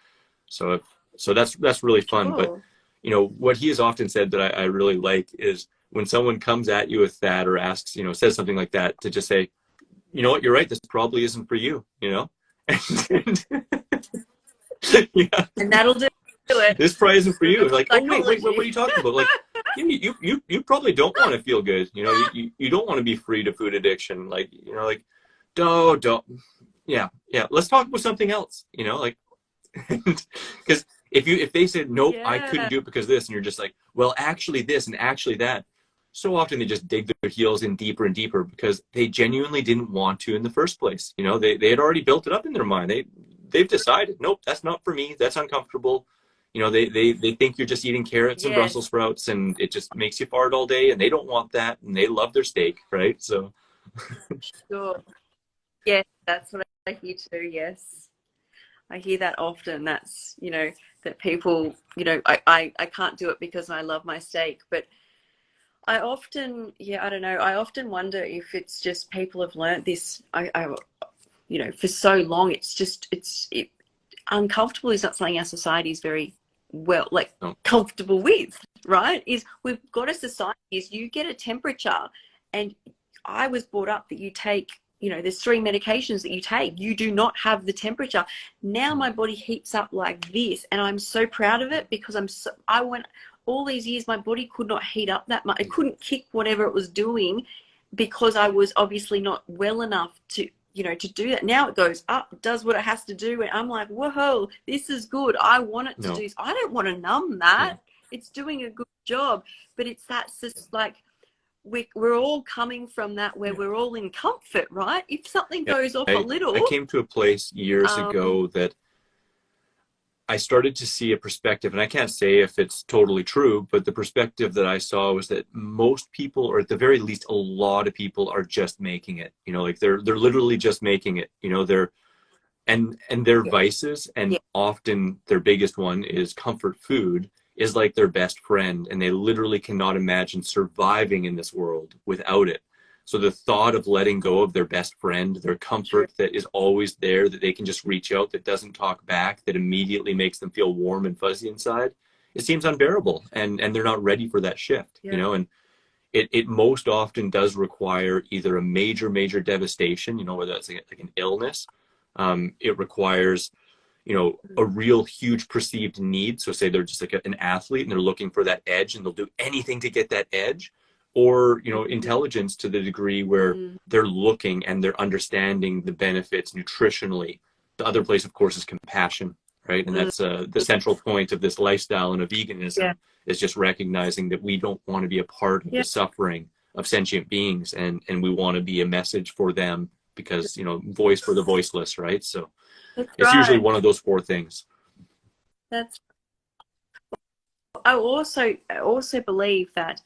Speaker 2: so that's really fun. But
Speaker 1: sure.
Speaker 2: what he has often said that I really like is, when someone comes at you with that, or asks, says something like that, to just say, what, you're right, this probably isn't for you, and, yeah,
Speaker 1: And that'll do it.
Speaker 2: this probably isn't for you.
Speaker 1: Reverse
Speaker 2: Like, oh wait, what are
Speaker 1: psychology.
Speaker 2: you talking about? Like, you probably don't want to feel good. You don't want to be free to food addiction. Like, like, don't, yeah. Let's talk about something else. Like, because if they said, nope, I couldn't
Speaker 1: Yeah.
Speaker 2: do it because of this, and you're just like, well, actually this and actually that, so often they just dig their heels in deeper and deeper, because they genuinely didn't want to in the first place. They had already built it up in their mind. They've decided, nope, that's not for me. That's uncomfortable. They think you're just eating carrots and Brussels
Speaker 1: Yes.
Speaker 2: sprouts, and it just makes you fart all day, and they don't want that, and they love their steak, right? So
Speaker 1: Sure. Yes, that's what I hear too. Yes. I hear that often. That's, that people, I can't do it because I love my steak. But I often, yeah, I don't know. I often wonder if it's just people have learned this. For so long, uncomfortable is not something our society is very well, like,
Speaker 2: no,
Speaker 1: comfortable with, right? Is we've got a society, is you get a temperature, and I was brought up that you take, there's three medications that you take. You do not have the temperature. Now my body heats up like this, and I'm so proud of it, because I went all these years, my body could not heat up that much. It couldn't kick whatever it was doing, because I was obviously not well enough to, to do that. Now it goes up, does what it has to do, and I'm like, whoa, this is good. I want it to
Speaker 2: no,
Speaker 1: do. I don't want to numb
Speaker 2: yeah.
Speaker 1: that. It's doing a good job, but it's that's just like, we're all coming from that, where
Speaker 2: Yeah.
Speaker 1: we're all in comfort, right? If something
Speaker 2: Yeah.
Speaker 1: goes off a
Speaker 2: I
Speaker 1: little,
Speaker 2: came to a place years
Speaker 1: um,
Speaker 2: ago that I started to see a perspective, and I can't say if it's totally true, but the perspective that I saw was that most people, or at the very least, a lot of people, are just making it. Like they're literally just making it. They're and their
Speaker 1: yeah,
Speaker 2: vices,
Speaker 1: yeah,
Speaker 2: and often their biggest one is comfort food, is like their best friend, and they literally cannot imagine surviving in this world without it. So the thought of letting go of their best friend, their
Speaker 1: true,
Speaker 2: comfort that is always there, that they can just reach out, that doesn't talk back, that immediately makes them feel warm and fuzzy inside, it seems unbearable, and they're not ready for that shift, you
Speaker 1: Yeah.
Speaker 2: know. And it most often does require either a major devastation, you know, whether that's like an illness. It requires, you know, a real huge perceived need. So say they're just like an athlete and they're looking for that edge and they'll do anything to get that edge, or, you know, intelligence to the degree where they're looking and they're understanding the benefits nutritionally. The other place, of course, is compassion, right? And that's the central point of this lifestyle and of veganism, is just recognizing that we don't want to be a part of the suffering of sentient beings, and we want to be a message for them, because, you know, voice for the voiceless, right? So
Speaker 1: That's
Speaker 2: it's usually
Speaker 1: right.
Speaker 2: one of those four things.
Speaker 1: That's. I also believe that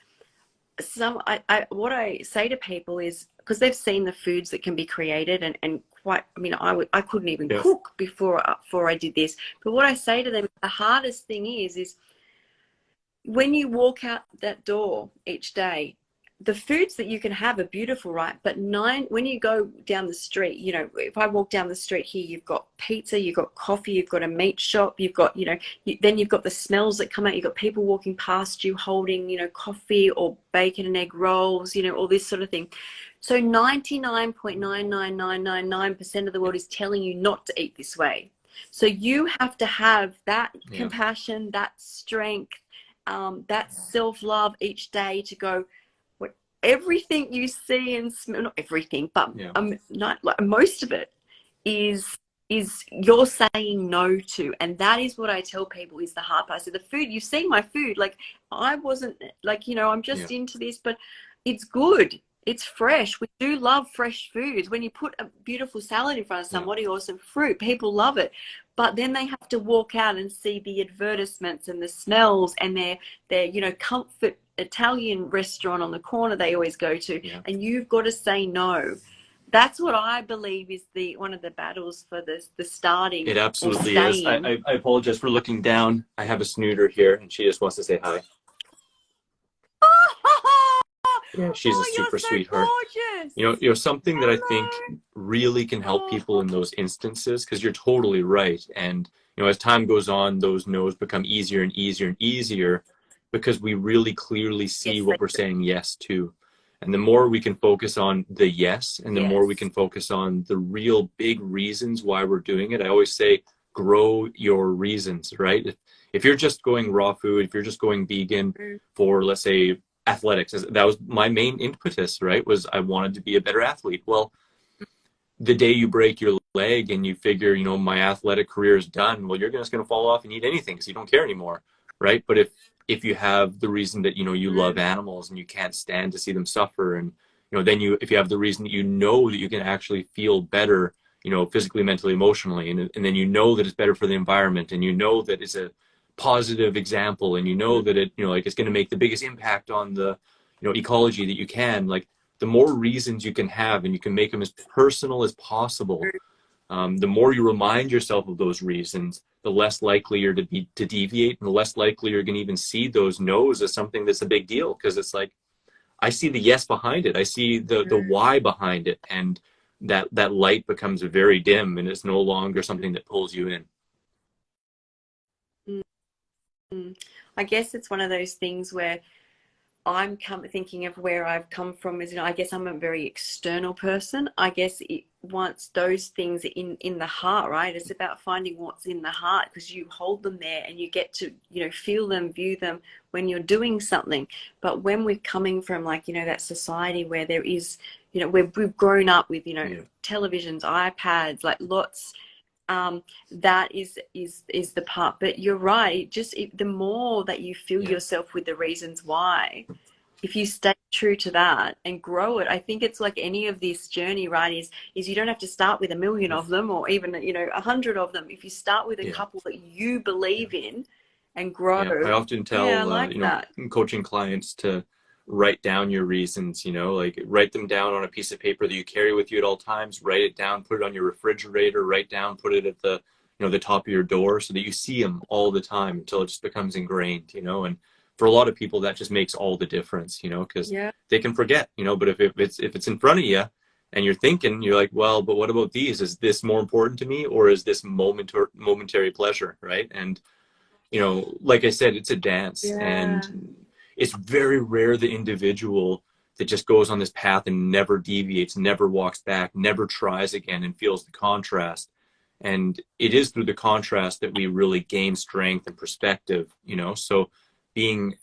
Speaker 1: what I say to people is, because they've seen the foods that can be created, and quite, I mean, I couldn't even cook before I did this. But what I say to them, the hardest thing is when you walk out that door each day, the foods that you can have are beautiful, right? But when you go down the street, you know, if I walk down the street here, you've got pizza, you've got coffee, you've got a meat shop, you've got, you know, then you've got the smells that come out. You've got people walking past you holding, you know, coffee or bacon and egg rolls, you know, all this sort of thing. So 99.99999% of the world is telling you not to eat this way. So you have to have that compassion, that strength, that self-love each day to go, everything you see and smell, not everything, but not, like, most of it is you're saying no to. And that is what I tell people is the hard part. So the food, you've seen my food, like, I wasn't like, you know, I'm just into this, but it's good. It's fresh. We do love fresh foods. When you put a beautiful salad in front of somebody or some fruit, people love it. But then they have to walk out and see the advertisements and the smells and their you know, comfort Italian restaurant on the corner they always go to, and you've got to say no. That's what I believe is one of the battles for the starting.
Speaker 2: It absolutely is. I apologize for looking down. I have a snooter here, and she just wants to say hi. Yeah, she's a super sweetheart.
Speaker 1: Gorgeous.
Speaker 2: You know, something that I think really can help people in those instances, because you're totally right. And, you know, as time goes on, those no's become easier and easier and easier, because we really clearly see what we're saying yes to. And the more we can focus on the yes, and the more we can focus on the real big reasons why we're doing it. I always say, grow your reasons, right? If you're just going raw food, if you're just going vegan for, let's say, athletics, that was my main impetus, right? Was I wanted to be a better athlete. Well, the day you break your leg and you figure, you know, my athletic career is done, well, you're just going to fall off and eat anything because you don't care anymore, right? But if you have the reason that, you know, you love animals and you can't stand to see them suffer, and, you know, then if you have the reason that you know that you can actually feel better, you know, physically, mentally, emotionally, and then you know that it's better for the environment, and you know that it's a positive example, and you know that it, you know, like, it's going to make the biggest impact on the, you know, ecology that you can. Like, the more reasons you can have, and you can make them as personal as possible, the more you remind yourself of those reasons, the less likely you're to deviate, and the less likely you're going to even see those no's as something that's a big deal, because it's like, I see the yes behind it, I see the why behind it, and that light becomes very dim, and it's no longer something that pulls you in.
Speaker 1: I guess it's one of those things where I'm thinking of where I've come from is, you know, I guess I'm a very external person. I guess once those things in the heart, right? It's about finding what's in the heart, because you hold them there and you get to, you know, feel them, view them when you're doing something. But when we're coming from, like, you know, that society where there is, you know, we've grown up with, you know, televisions, iPads, like lots. That is the part. But you're right, the more that you fill yourself with the reasons why, if you stay true to that and grow it, I think it's like any of this journey, right, is you don't have to start with 1 million of them, or even, you know, 100 of them. If you start with a couple that you believe in and grow.
Speaker 2: I often tell you know, coaching clients to write down your reasons, you know, like, write them down on a piece of paper that you carry with you at all times, write it down, put it on your refrigerator, write down, put it at the, you know, the top of your door, so that you see them all the time until it just becomes ingrained, you know. And for a lot of people, that just makes all the difference, you know, because they can forget, you know. But if it's in front of you and you're thinking, you're like, well, but what about these? Is this more important to me, or is this momentary pleasure, right? And like I said, it's a dance,
Speaker 1: Yeah.
Speaker 2: and it's very rare the individual that just goes on this path and never deviates, never walks back, never tries again, and feels the contrast. And it is through the contrast that we really gain strength and perspective, so being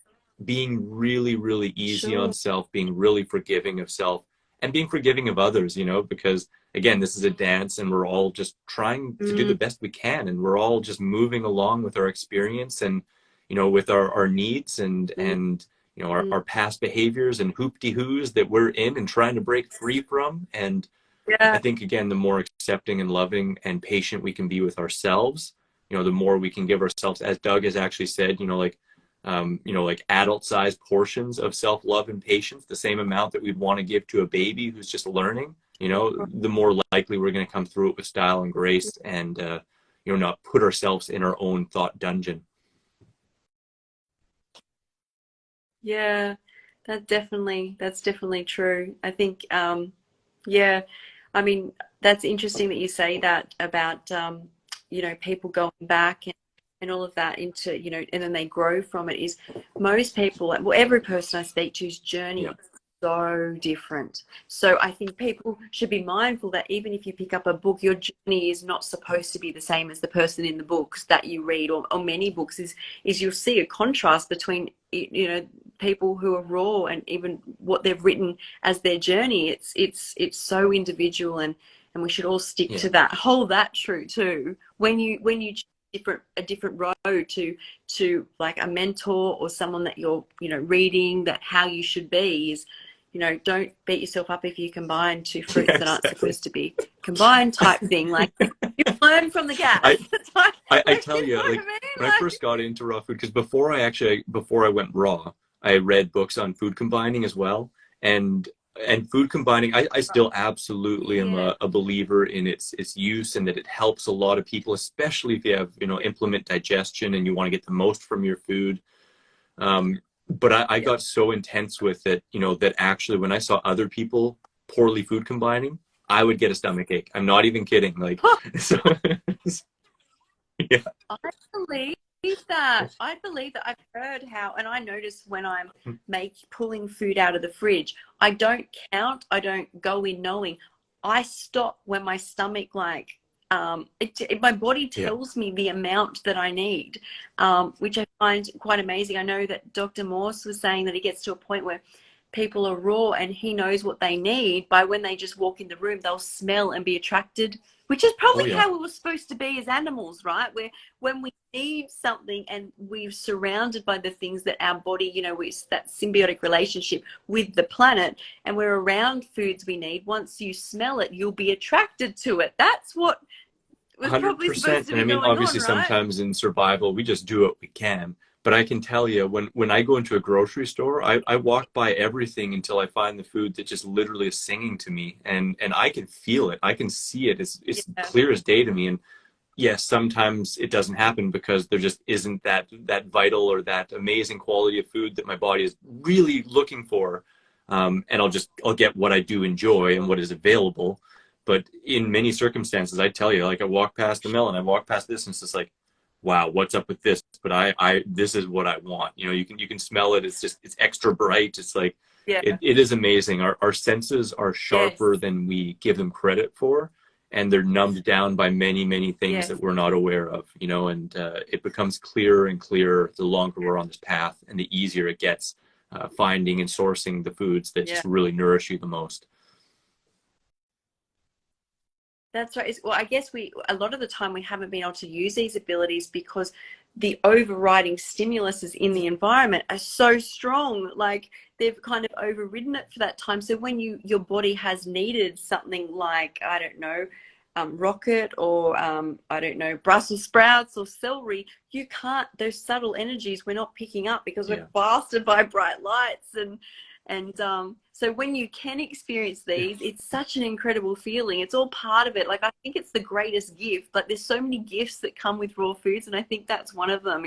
Speaker 2: really, really easy on
Speaker 1: Sure.
Speaker 2: self, being really forgiving of self, and being forgiving of others, because again, this is a dance, and we're all just trying to do the
Speaker 1: Mm,
Speaker 2: best we can, and we're all just moving along with our experience, and with our needs,
Speaker 1: mm,
Speaker 2: and our,
Speaker 1: mm.
Speaker 2: our past behaviors and hoop-de-hoos that we're in and trying to break free from. And I
Speaker 1: Yeah.
Speaker 2: think, again, the more accepting and loving and patient we can be with ourselves, the more we can give ourselves, as Doug has actually said, like adult-sized portions of self-love and patience, the same amount that we'd want to give to a baby who's just learning. The more likely we're going to come through it with style and grace, and not put ourselves in our own thought dungeon.
Speaker 1: Yeah, that's definitely true. I think, yeah, I mean, that's interesting that you say that about, people going back and all of that into, and then they grow from it is most people, well, every person I speak to's journey
Speaker 2: Yeah.
Speaker 1: is so different. So I think people should be mindful that even if you pick up a book, your journey is not supposed to be the same as the person in the books that you read, or many books is you'll see a contrast between, people who are raw and even what they've written as their journey. It's so individual, and we should all stick
Speaker 2: Yeah.
Speaker 1: to that, hold that true too when you choose a different road to like a mentor or someone that you're reading, that how you should be is, don't beat yourself up if you combine two
Speaker 2: Yeah,
Speaker 1: fruits that aren't
Speaker 2: exactly.
Speaker 1: supposed to be combined type thing. Like you learn from the gas.
Speaker 2: I,
Speaker 1: like,
Speaker 2: I
Speaker 1: like,
Speaker 2: tell
Speaker 1: you know
Speaker 2: you,
Speaker 1: what
Speaker 2: like
Speaker 1: I mean?
Speaker 2: when I first got into raw food, because before I went raw, I read books on food combining as well, and food combining, I still absolutely am
Speaker 1: Yeah.
Speaker 2: a believer in its use, and that it helps a lot of people, especially if you have implement digestion and you want to get the most from your food. But I
Speaker 1: Yeah.
Speaker 2: got so intense with it, that actually when I saw other people poorly food combining, I would get a stomach ache. I'm not even kidding. Like, so, yeah.
Speaker 1: I believe that. I believe that. I've heard how, and I notice when I'm pulling food out of the fridge, I don't count. I don't go in knowing. I stop when my stomach, like, my body
Speaker 2: Yeah.
Speaker 1: tells me the amount that I need, which I find quite amazing. I know that Dr. Morse was saying that he gets to a point where people are raw and he knows what they need by when they just walk in the room, they'll smell and be attracted, which is
Speaker 2: Oh
Speaker 1: probably
Speaker 2: yeah.
Speaker 1: how we were supposed to be as animals, right? Where when we need something and we're surrounded by the things that our body, it's that symbiotic relationship with the planet, and we're around foods we need. Once you smell it, you'll be attracted to it. That's what was probably supposed
Speaker 2: 100%.
Speaker 1: to
Speaker 2: And I
Speaker 1: be
Speaker 2: mean,
Speaker 1: going on,
Speaker 2: obviously,
Speaker 1: right?
Speaker 2: sometimes in survival, we just do what we can. But I can tell you, when I go into a grocery store, I walk by everything until I find the food that just literally is singing to me, and I can feel it, I can see it. It's
Speaker 1: Yeah.
Speaker 2: clear as day to me. And yes, sometimes it doesn't happen because there just isn't that vital or that amazing quality of food that my body is really looking for. And I'll get what I do enjoy and
Speaker 1: Sure.
Speaker 2: what is available. But in many circumstances, I tell you, like I walk past the melon, I walk past this, and it's just like, wow, what's up with this? But this is what I want. You can smell it. It's extra bright. It's like,
Speaker 1: Yeah.
Speaker 2: it is amazing. Our senses are
Speaker 1: Yes.
Speaker 2: sharper than we give them credit for, and they're numbed down by many, many things
Speaker 1: Yes.
Speaker 2: that we're not aware of, and it becomes clearer and clearer the longer we're on this path, and the easier it gets finding and sourcing the foods that
Speaker 1: Yeah.
Speaker 2: just really nourish you the most.
Speaker 1: That's right. Well, I guess a lot of the time we haven't been able to use these abilities because the overriding stimuluses in the environment are so strong. Like they've kind of overridden it for that time. So when your body has needed something like, I don't know, rocket, or I don't know, Brussels sprouts or celery, you can't. Those subtle energies we're not picking up because we're
Speaker 2: Yeah.
Speaker 1: blasted by bright lights, and so when you can experience
Speaker 2: Yeah.
Speaker 1: these, it's such an incredible feeling. It's all part of it. Like I think it's the greatest gift. Like there's so many gifts that come with raw foods, and I think that's one of them.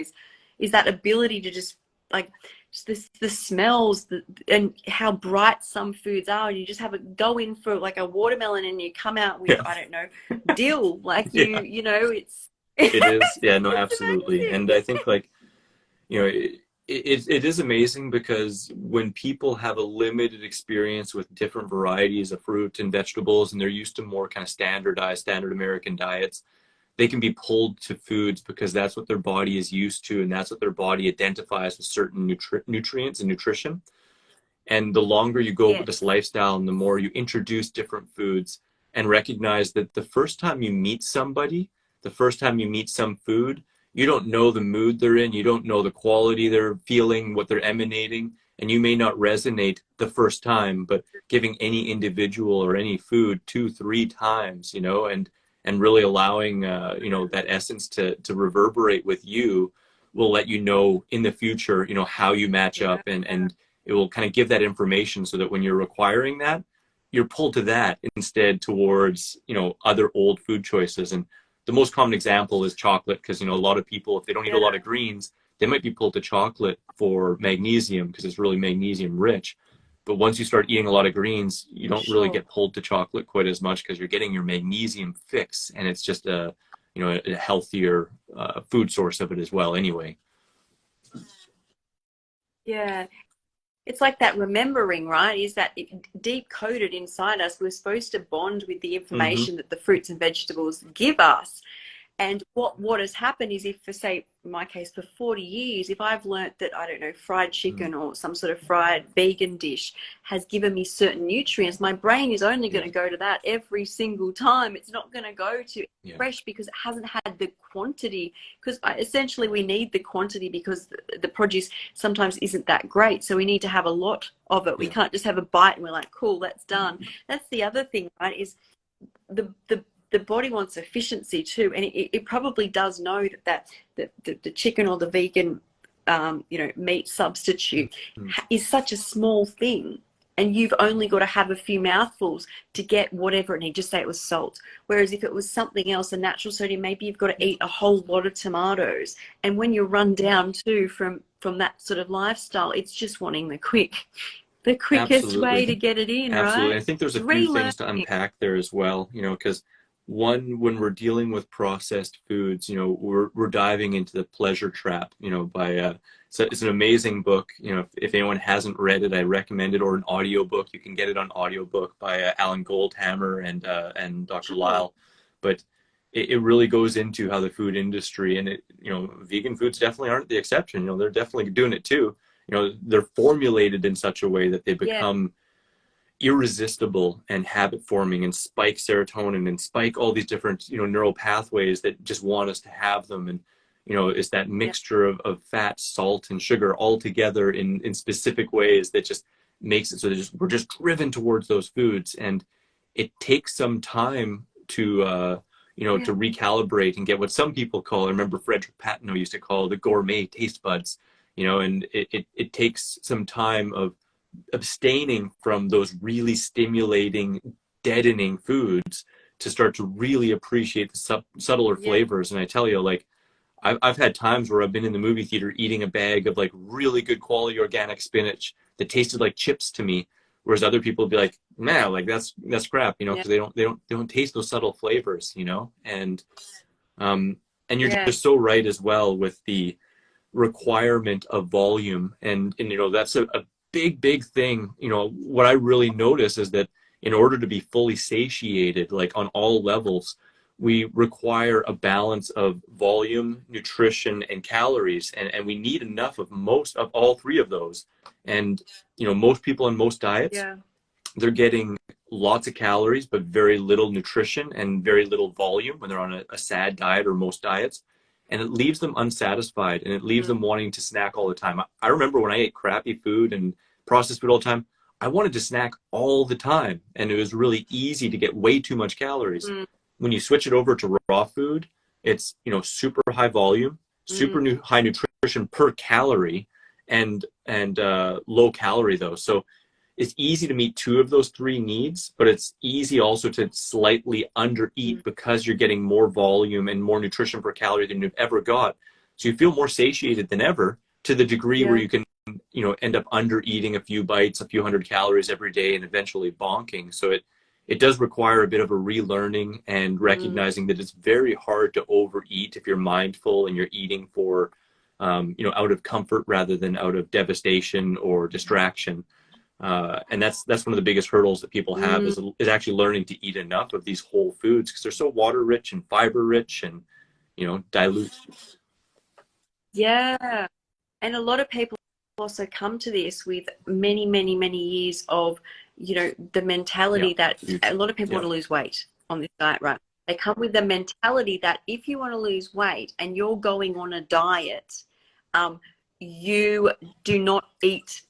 Speaker 1: Is that ability to just like just the smells, and how bright some foods are. And you just have a go in for like a watermelon, and you come out with,
Speaker 2: Yeah.
Speaker 1: I don't know, dill. Like
Speaker 2: Yeah.
Speaker 1: it's.
Speaker 2: It is, yeah, no,
Speaker 1: It's
Speaker 2: absolutely.
Speaker 1: amazing.
Speaker 2: And I think like, you know, it is amazing because when people have a limited experience with different varieties of fruit and vegetables, and they're used to more kind of standardized, standard American diets, they can be pulled to foods because that's what their body is used to, and that's what their body identifies with certain nutrients and nutrition. And the longer you go with this
Speaker 1: Yes.
Speaker 2: lifestyle and the more you introduce different foods and recognize that the first time you meet somebody, the first time you meet some food, you don't know the mood they're in, you don't know the quality they're feeling, what they're emanating, and you may not resonate the first time, but giving any individual or any food two, three times, and really allowing, that essence to reverberate with you will let you know in the future, how you match
Speaker 1: Yeah.
Speaker 2: up, and it will kind of give that information so that when you're requiring that, you're pulled to that instead towards, other old food choices. And the most common example is chocolate, because, a lot of people, if they don't eat a lot
Speaker 1: Yeah.
Speaker 2: of greens, they might be pulled to chocolate for magnesium because it's really magnesium rich. But once you start eating a lot of greens, you
Speaker 1: For
Speaker 2: don't really
Speaker 1: sure.
Speaker 2: get pulled to chocolate quite as much because you're getting your magnesium fix, and it's just a healthier food source of it as well anyway.
Speaker 1: Yeah. It's like that remembering, right? Is that deep coded inside us? We're supposed to bond with the
Speaker 2: Mm-hmm.
Speaker 1: information that the fruits and vegetables give us. And what has happened is, if for say in my case for 40 years, if I've learnt that, I don't know, fried
Speaker 2: Mm-hmm.
Speaker 1: chicken or some sort of fried vegan dish has given me certain nutrients, my brain is only going
Speaker 2: Yeah.
Speaker 1: to go to that every single time. It's not going to go to
Speaker 2: Yeah.
Speaker 1: fresh because it hasn't had the quantity. Because essentially we need the quantity because the produce sometimes isn't that great. So we need to have a lot of it. We
Speaker 2: Yeah.
Speaker 1: can't just have a bite and we're like, cool, that's done. That's the other thing, right? Is the body wants efficiency too, and it probably does know that the chicken or the vegan meat substitute
Speaker 2: Mm-hmm.
Speaker 1: is such a small thing, and you've only got to have a few mouthfuls to get whatever it needs. Just say it was salt, whereas if it was something else, a natural sodium, maybe you've got to eat a whole lot of tomatoes. And when you're run down too from that sort of lifestyle, it's just wanting the quickest way
Speaker 2: Absolutely.
Speaker 1: to get it in,
Speaker 2: Absolutely.
Speaker 1: right?
Speaker 2: I think there's
Speaker 1: It's
Speaker 2: a few
Speaker 1: relearning.
Speaker 2: things to unpack there as well, because one, when we're dealing with processed foods, we're diving into the pleasure trap, by so it's an amazing book. If anyone hasn't read it, I recommend it, or an audio book. You can get it on audiobook by Alan Goldhammer and Dr.
Speaker 1: Sure.
Speaker 2: Lyle. But it really goes into how the food industry, and vegan foods definitely aren't the exception. They're definitely doing it too. They're formulated in such a way that they
Speaker 1: Yeah.
Speaker 2: become irresistible and habit forming and spike serotonin and spike all these different neural pathways that just want us to have them. And it's that
Speaker 1: Yeah.
Speaker 2: mixture of fat, salt, and sugar all together in specific ways that just makes it so that we're just driven towards those foods. And it takes some time to
Speaker 1: Yeah.
Speaker 2: recalibrate and get what some people call, I remember Frederick Patino used to call the gourmet taste buds. And it takes some time of abstaining from those really stimulating, deadening foods to start to really appreciate the subtler
Speaker 1: Yeah.
Speaker 2: flavors. And I tell you, like, I've had times where I've been in the movie theater eating a bag of like really good quality organic spinach that tasted like chips to me, whereas other people would be like, "Man, like that's crap,"
Speaker 1: Yeah.
Speaker 2: because they don't taste those subtle flavors. Um, and you're
Speaker 1: Yeah.
Speaker 2: just so right as well with the requirement of volume, and that's a big thing. What I really notice is that in order to be fully satiated, like on all levels, we require a balance of volume, nutrition, and calories, and we need enough of most of all three of those. And most people on most diets,
Speaker 1: Yeah.
Speaker 2: they're getting lots of calories but very little nutrition and very little volume when they're on a sad diet, or most diets, and it leaves them unsatisfied, and it leaves
Speaker 1: Mm.
Speaker 2: them wanting to snack all the time. I remember when I ate crappy food and processed food all the time, I wanted to snack all the time, and it was really easy to get way too much calories.
Speaker 1: Mm.
Speaker 2: When you switch it over to raw food, it's super high volume, super
Speaker 1: Mm.
Speaker 2: high nutrition per calorie, and low calorie though. So it's easy to meet two of those three needs, but it's easy also to slightly undereat
Speaker 1: Mm.
Speaker 2: because you're getting more volume and more nutrition per calorie than you've ever got. So you feel more satiated than ever, to the degree where
Speaker 1: Yeah.
Speaker 2: you can, end up under eating a few bites, a few hundred calories every day, and eventually bonking. So it does require a bit of a relearning and recognizing that it's very hard to overeat if you're mindful and you're eating for, out of comfort rather than out of devastation or distraction. And that's one of the biggest hurdles that people have is actually learning to eat enough of these whole foods because they're so water rich and fiber rich and, dilute.
Speaker 1: Yeah. And a lot of people also come to this with many, many, many years of, the mentality that a lot of people want to lose weight on this diet, right? They come with the mentality that if you want to lose weight and you're going on a diet, you do not eat.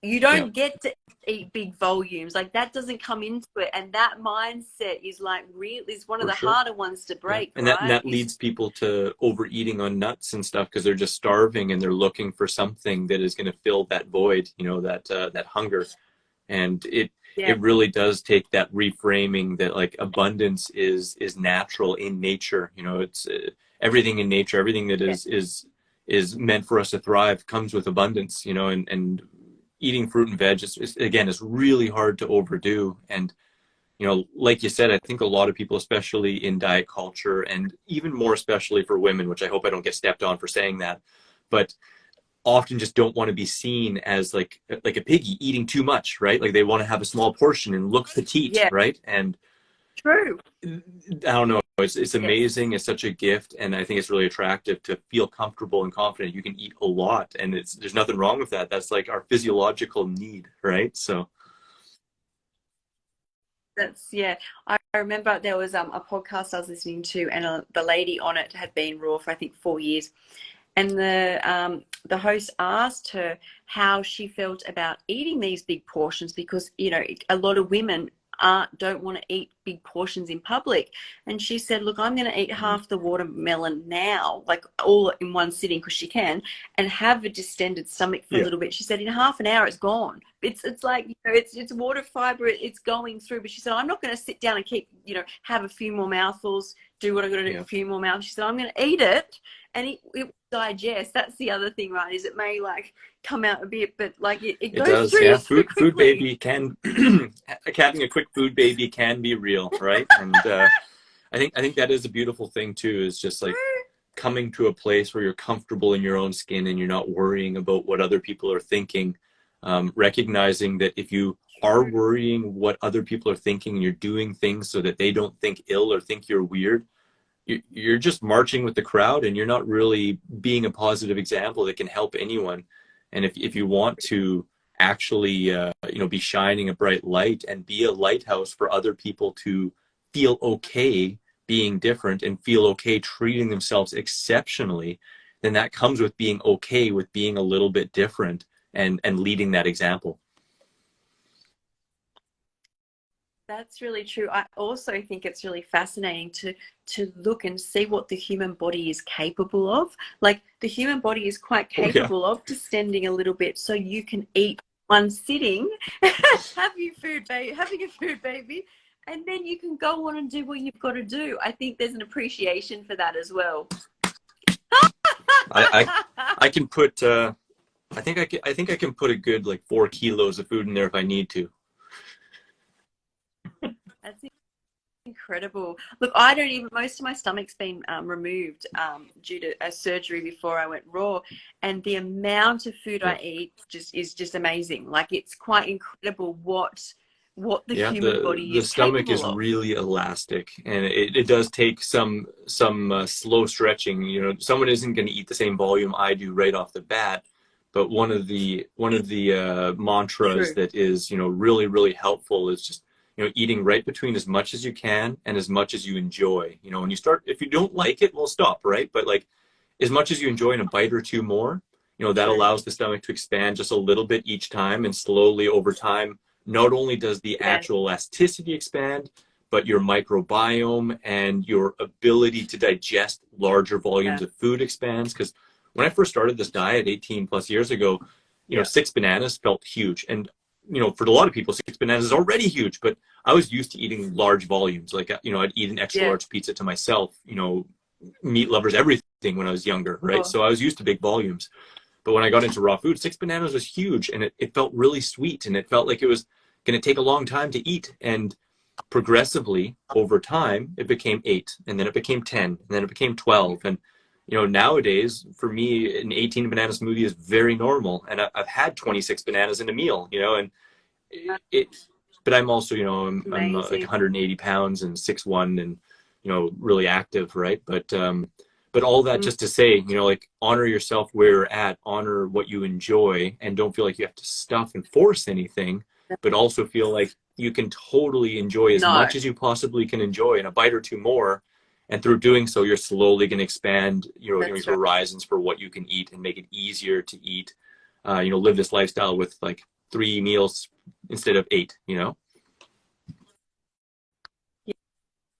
Speaker 1: You don't get to eat big volumes. Like that doesn't come into it. And that mindset is like is one of the harder ones to break.
Speaker 2: And
Speaker 1: right?
Speaker 2: that leads people to overeating on nuts and stuff because they're just starving and they're looking for something that is going to fill that void, that hunger. And it really does take that reframing that like abundance is natural in nature. It's everything in nature, everything that is meant for us to thrive comes with abundance, and eating fruit and veg is really hard to overdo. And, like you said, I think a lot of people, especially in diet culture and even more especially for women, which I hope I don't get stepped on for saying that, but often just don't want to be seen as like a piggy eating too much, right? Like they want to have a small portion and look petite, right? And
Speaker 1: true.
Speaker 2: I don't know. It's amazing. It's such a gift, and I think it's really attractive to feel comfortable and confident. You can eat a lot, and there's nothing wrong with that. That's like our physiological need, right? So
Speaker 1: that's I remember there was a podcast I was listening to, and the lady on it had been raw for I think 4 years, and the host asked her how she felt about eating these big portions because a lot of women don't want to eat big portions in public. And she said, look, I'm going to eat half the watermelon now, like all in one sitting because she can, and have a distended stomach for a little bit. She said in half an hour it's gone. It's like it's water fiber, it's going through. But she said I'm not going to sit down and keep have a few more mouthfuls, do what I'm going to do, a few more mouthfuls. She said I'm going to eat it and it will digest. That's the other thing, right? Is it may like come out a bit, but like it goes
Speaker 2: does,
Speaker 1: through.
Speaker 2: Yeah, food baby can having a quick food baby can be real, right? And I think that is a beautiful thing too. Is just like coming to a place where you're comfortable in your own skin and you're not worrying about what other people are thinking. Recognizing that if you are worrying what other people are thinking and you're doing things so that they don't think ill or think you're weird, you're just marching with the crowd and you're not really being a positive example that can help anyone. And if you want to actually be shining a bright light and be a lighthouse for other people to feel okay being different and feel okay treating themselves exceptionally, then that comes with being okay with being a little bit different and leading that example.
Speaker 1: That's really true. I also think it's really fascinating to look and see what the human body is capable of. Like the human body is quite capable of distending a little bit so you can eat one sitting, having a food baby, and then you can go on and do what you've got to do. I think there's an appreciation for that as well.
Speaker 2: I can put I think I can put a good like 4 kilos of food in there if I need to.
Speaker 1: That's incredible. Look, I don't even, most of my stomach's been removed due to a surgery before I went raw, and the amount of food I eat is just amazing. Like it's quite incredible what the human body is
Speaker 2: stomach
Speaker 1: capable
Speaker 2: is
Speaker 1: of.
Speaker 2: really elastic, and it does take some slow stretching. Someone isn't going to eat the same volume I do right off the bat, but one of the mantras that is really, really helpful is just eating right between as much as you can and as much as you enjoy. When you start, if you don't like it, well, stop, right? But like as much as you enjoy in a bite or two more, that allows the stomach to expand just a little bit each time, and slowly over time, not only does the actual elasticity expand, but your microbiome and your ability to digest larger volumes of food expands. Because when I first started this diet 18 plus years ago, 6 bananas felt huge. And for a lot of people, 6 bananas is already huge, but I was used to eating large volumes. Like, I'd eat an extra large pizza to myself, meat lovers, everything when I was younger, right? So I was used to big volumes. But when I got into raw food, 6 bananas was huge, and it felt really sweet, and it felt like it was going to take a long time to eat. And progressively over time, it became 8, and then it became 10, and then it became 12. And, nowadays, for me, an 18 banana smoothie is very normal. And I've had 26 bananas in a meal, and it, but I'm also, I'm like
Speaker 1: Amazing.
Speaker 2: 180 pounds and 6'1", and, really active, right? But all that
Speaker 1: Mm,
Speaker 2: just to say, like, honor yourself where you're at, honor what you enjoy, and don't feel like you have to stuff and force anything, but also feel like you can totally enjoy as
Speaker 1: no,
Speaker 2: much as you possibly can enjoy, and a bite or two more. And through doing so, you're slowly going to expand your
Speaker 1: that's right.
Speaker 2: horizons for what you can eat and make it easier to eat. Live this lifestyle with like 3 meals instead of 8.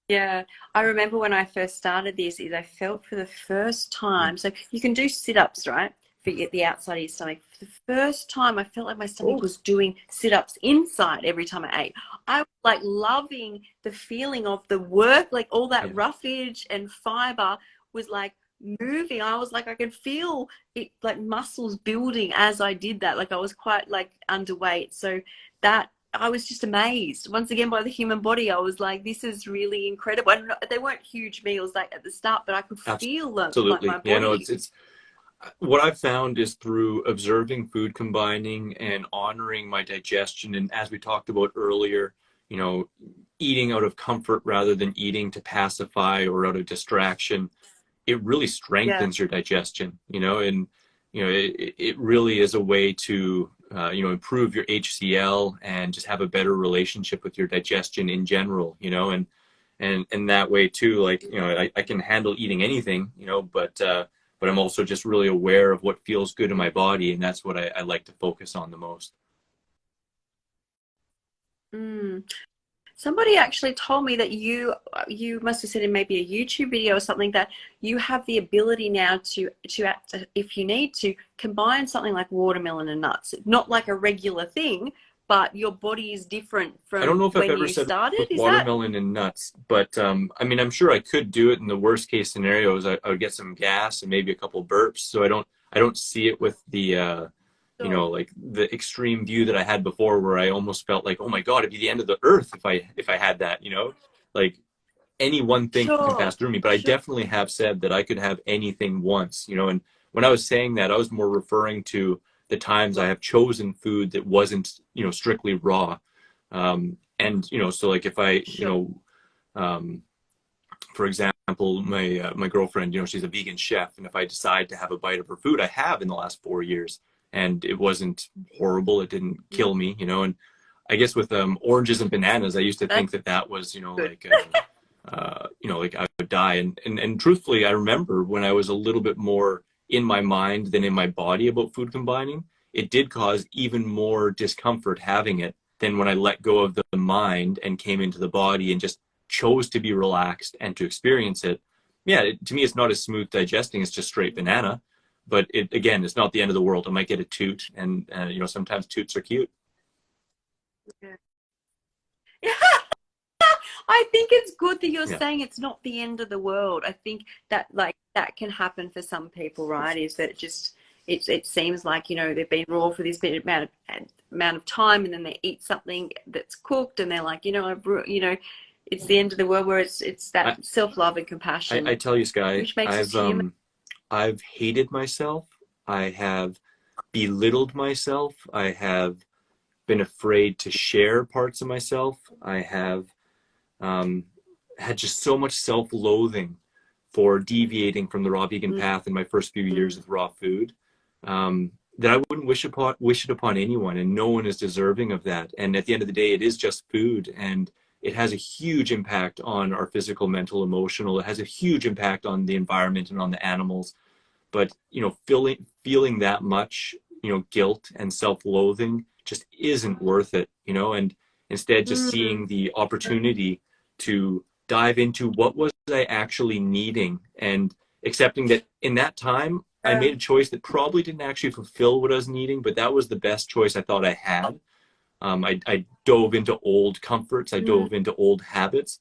Speaker 1: Yeah, I remember when I first started this, is I felt for the first time. So you can do sit-ups, right? For the outside of your stomach. For the first time, I felt like my stomach
Speaker 2: Oh,
Speaker 1: was doing sit-ups inside every time I ate. I was like loving the feeling of the work, like all that
Speaker 2: yeah,
Speaker 1: roughage and fiber was like moving. I was like, I could feel it, like muscles building as I did that. Like I was quite like underweight. So that I was just amazed once again by the human body. I was like, this is really incredible. I don't know, they weren't huge meals like at the start, but I could feel them, like my
Speaker 2: absolutely. Yeah, no,
Speaker 1: body.
Speaker 2: it's what I've found is through observing food combining and honoring my digestion, and as we talked about earlier, you know, eating out of comfort rather than eating to pacify or out of distraction, it really
Speaker 1: Yeah.
Speaker 2: strengthens your digestion, and it really is a way to improve your HCl and just have a better relationship with your digestion in general, and that way too, like, I can handle eating anything, but I'm also just really aware of what feels good in my body, and that's what I like to focus on the most.
Speaker 1: Mm. Somebody actually told me that you must have said in maybe a YouTube video or something that you have the ability now if you need to combine something like watermelon and nuts. Not like a regular thing, but your body is different
Speaker 2: I don't
Speaker 1: from
Speaker 2: know if I've
Speaker 1: when
Speaker 2: ever
Speaker 1: you
Speaker 2: said
Speaker 1: started.
Speaker 2: with
Speaker 1: Is that
Speaker 2: watermelon and nuts, but I mean, I'm sure I could do it in the worst case scenarios. I would get some gas and maybe a couple burps. So I don't see it with the
Speaker 1: sure?
Speaker 2: like the extreme view that I had before, where I almost felt like, oh my God, it'd be the end of the earth if I had that. Like any one thing can pass
Speaker 1: Sure.
Speaker 2: through me. But I
Speaker 1: Sure.
Speaker 2: definitely have said that I could have anything once. And when I was saying that, I was more referring to the times I
Speaker 1: Right.
Speaker 2: have chosen food that wasn't strictly raw. And so like if I,
Speaker 1: Sure.
Speaker 2: um, for example, my girlfriend, she's a vegan chef, and if I decide to have a bite of her food, I have in the last 4 years, and it wasn't horrible. It didn't
Speaker 1: Mm,
Speaker 2: kill me. And I guess with oranges and bananas, I used to
Speaker 1: that's
Speaker 2: think that was,
Speaker 1: good.
Speaker 2: like like I would die. And truthfully, I remember when I was a little bit more in my mind than in my body about food combining, it did cause even more discomfort having it than when I let go of the mind and came into the body and just chose to be relaxed and to experience it. Yeah, to me, it's not as smooth digesting as just straight banana, but again, it's not the end of the world. I might get a toot, and sometimes toots are cute.
Speaker 1: Yeah. I think it's good that you're
Speaker 2: Yeah,
Speaker 1: saying it's not the end of the world. I think that like that can happen for some people, right? Is that it seems like they've been raw for this bit amount of time, and then they eat something that's cooked, and they're like, it's the end of the world. Where it's
Speaker 2: I,
Speaker 1: that self love and
Speaker 2: I
Speaker 1: compassion,
Speaker 2: tell you, Skye,
Speaker 1: which makes us human.
Speaker 2: I've hated myself. I have belittled myself. I have been afraid to share parts of myself. I have um, had just so much self-loathing for deviating from the raw vegan path in my first few years
Speaker 1: Mm-hmm.
Speaker 2: with raw food, that I wouldn't wish it upon anyone, and no one is deserving of that. And at the end of the day, it is just food, and it has a huge impact on our physical, mental, emotional. It has a huge impact on the environment and on the animals. But feeling that much guilt and self-loathing just isn't worth it. And instead just
Speaker 1: Mm-hmm.
Speaker 2: seeing the opportunity to dive into what was I actually needing, and accepting that in that time I
Speaker 1: Yeah.
Speaker 2: made a choice that probably didn't actually fulfill what I was needing, but that was the best choice I thought I had. I dove into old comforts, I
Speaker 1: Mm.
Speaker 2: dove into old habits,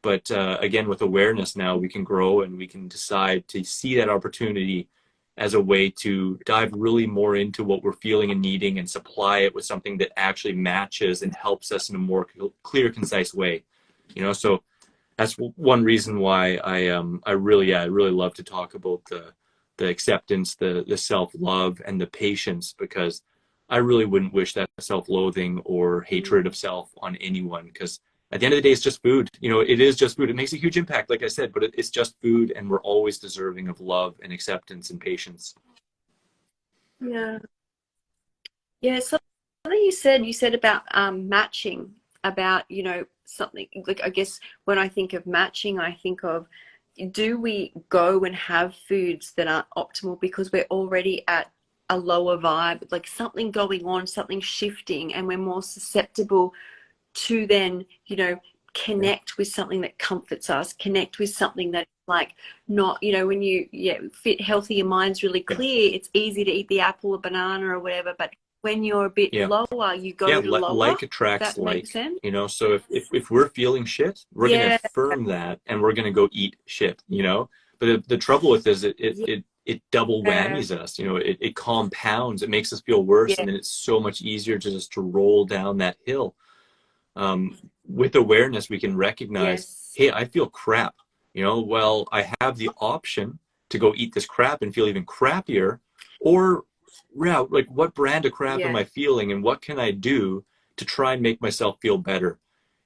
Speaker 2: but again, with awareness now, we can grow and we can decide to see that opportunity as a way to dive really more into what we're feeling and needing, and supply it with something that actually matches and helps us in a more clear, concise way. So that's one reason why I really love to talk about the acceptance, the self-love, and the patience, because I really wouldn't wish that self-loathing or hatred of self on anyone, because at the end of the day, it's just food. It is just food. It makes a huge impact, like I said, but it's just food, and we're always deserving of love and acceptance and patience.
Speaker 1: Yeah. Yeah, something you said about matching, about, something like, I guess when I think of matching, I think of, do we go and have foods that aren't optimal because we're already at a lower vibe, like something going on, something shifting, and we're more susceptible to then,
Speaker 2: Yeah.
Speaker 1: connect with something that comforts us, connect with something that, like, not, when you, fit healthy, your mind's really
Speaker 2: Yeah.
Speaker 1: clear, it's easy to eat the apple or banana or whatever, but when you're a bit
Speaker 2: Yeah.
Speaker 1: lower, you
Speaker 2: Yeah,
Speaker 1: go to lower.
Speaker 2: like attracts
Speaker 1: That makes
Speaker 2: like,
Speaker 1: sense.
Speaker 2: so if we're feeling shit, we're going to
Speaker 1: Yeah,
Speaker 2: affirm that, and we're going to go eat shit. But the trouble with is it double
Speaker 1: yeah,
Speaker 2: whammies us. It compounds, it makes us feel worse,
Speaker 1: yeah,
Speaker 2: and then it's so much easier to just to roll down that hill. With awareness, we can recognize,
Speaker 1: yes,
Speaker 2: hey, I feel crap. Well, I have the option to go eat this crap and feel even crappier, or, yeah, like, what brand of crap am
Speaker 1: yeah,
Speaker 2: I feeling, and what can I do to try and make myself feel better?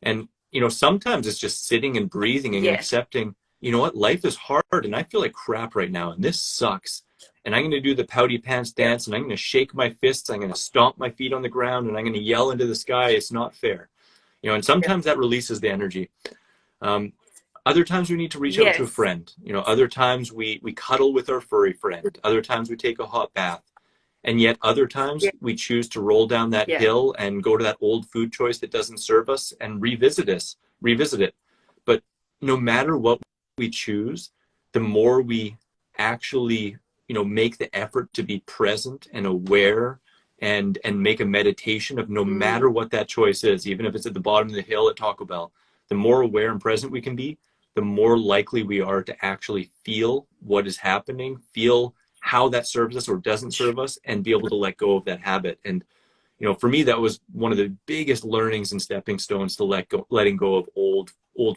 Speaker 2: And sometimes it's just sitting and breathing and
Speaker 1: yes,
Speaker 2: accepting, what, life is hard, and I feel like crap right now, and this sucks. And I'm going to do the pouty pants
Speaker 1: yeah,
Speaker 2: dance, and I'm going to shake my fists, I'm going to stomp my feet on the ground, and I'm going to yell into the sky, it's not fair. And
Speaker 1: yeah,
Speaker 2: sometimes that releases the energy. Um, Other times we need to reach out to a
Speaker 1: yes,
Speaker 2: friend. Other times we cuddle with our furry friend. Other times we take a hot bath. And yet other times
Speaker 1: yeah,
Speaker 2: we choose to roll down that
Speaker 1: yeah,
Speaker 2: hill and go to that old food choice that doesn't serve us and revisit it. But no matter what we choose, the more we actually, make the effort to be present and aware, and make a meditation of, no matter
Speaker 1: mm,
Speaker 2: what that choice is, even if it's at the bottom of the hill at Taco Bell, the more aware and present we can be, the more likely we are to actually feel what is happening, feel how that serves us or doesn't serve us, and be able to let go of that habit. And for me, that was one of the biggest learnings and stepping stones to letting go of old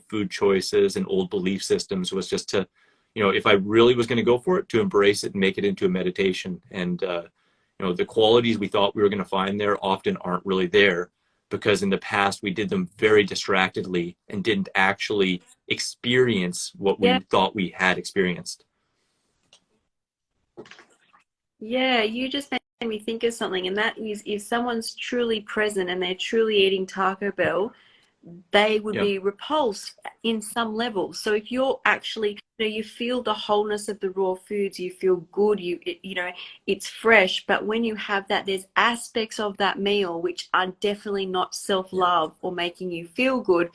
Speaker 2: food choices and old belief systems, was just to, if I really was going to go for it, to embrace it and make it into a meditation. And the qualities we thought we were going to find there often aren't really there, because in the past we did them very distractedly and didn't actually experience what
Speaker 1: yeah.
Speaker 2: we thought we had experienced.
Speaker 1: Yeah, you just made me think of something, and that is, if someone's truly present and they're truly eating Taco Bell, they would
Speaker 2: Yeah.
Speaker 1: be repulsed in some level. So if you're actually, you feel the wholeness of the raw foods, you feel good, it's fresh. But when you have that, there's aspects of that meal which are definitely not
Speaker 2: Yeah.
Speaker 1: self-love or making you feel good.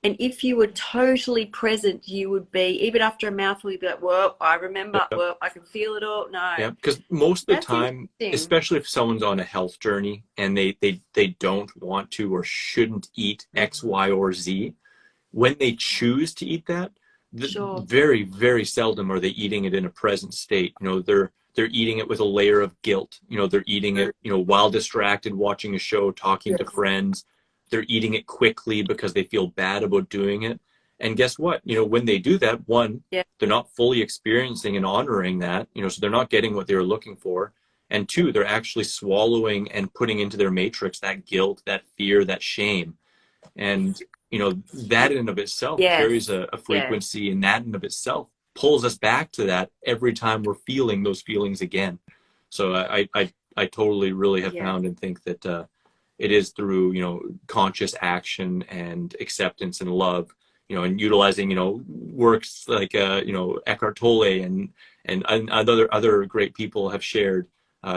Speaker 1: And if you were totally present, you would be, even after a mouthful, you'd be like, well, I remember,
Speaker 2: Yeah.
Speaker 1: well, I can feel it all. No,
Speaker 2: Yeah, because most of the
Speaker 1: that's
Speaker 2: time,
Speaker 1: interesting.
Speaker 2: especially if someone's on a health journey and they don't want to or shouldn't eat X,
Speaker 1: Mm,
Speaker 2: Y, or Z, when they choose to eat that,
Speaker 1: sure.
Speaker 2: very, very seldom are they eating it in a present state. They're eating it with a layer of guilt. They're eating
Speaker 1: Mm,
Speaker 2: it, while distracted, watching a show, talking to
Speaker 1: yes.
Speaker 2: friends. They're eating it quickly because they feel bad about doing it. And guess what? When they do that, one,
Speaker 1: Yeah.
Speaker 2: they're not fully experiencing and honoring that, so they're not getting what they were looking for. And two, they're actually swallowing and putting into their matrix that guilt, that fear, that shame. And that in and of itself carries
Speaker 1: Yes.
Speaker 2: a
Speaker 1: Yeah.
Speaker 2: frequency, and that in and of itself pulls us back to that every time we're feeling those feelings again. So I totally really have
Speaker 1: Yeah.
Speaker 2: found and think that it is through conscious action and acceptance and love, and utilizing works like Eckhart Tolle and other great people have shared,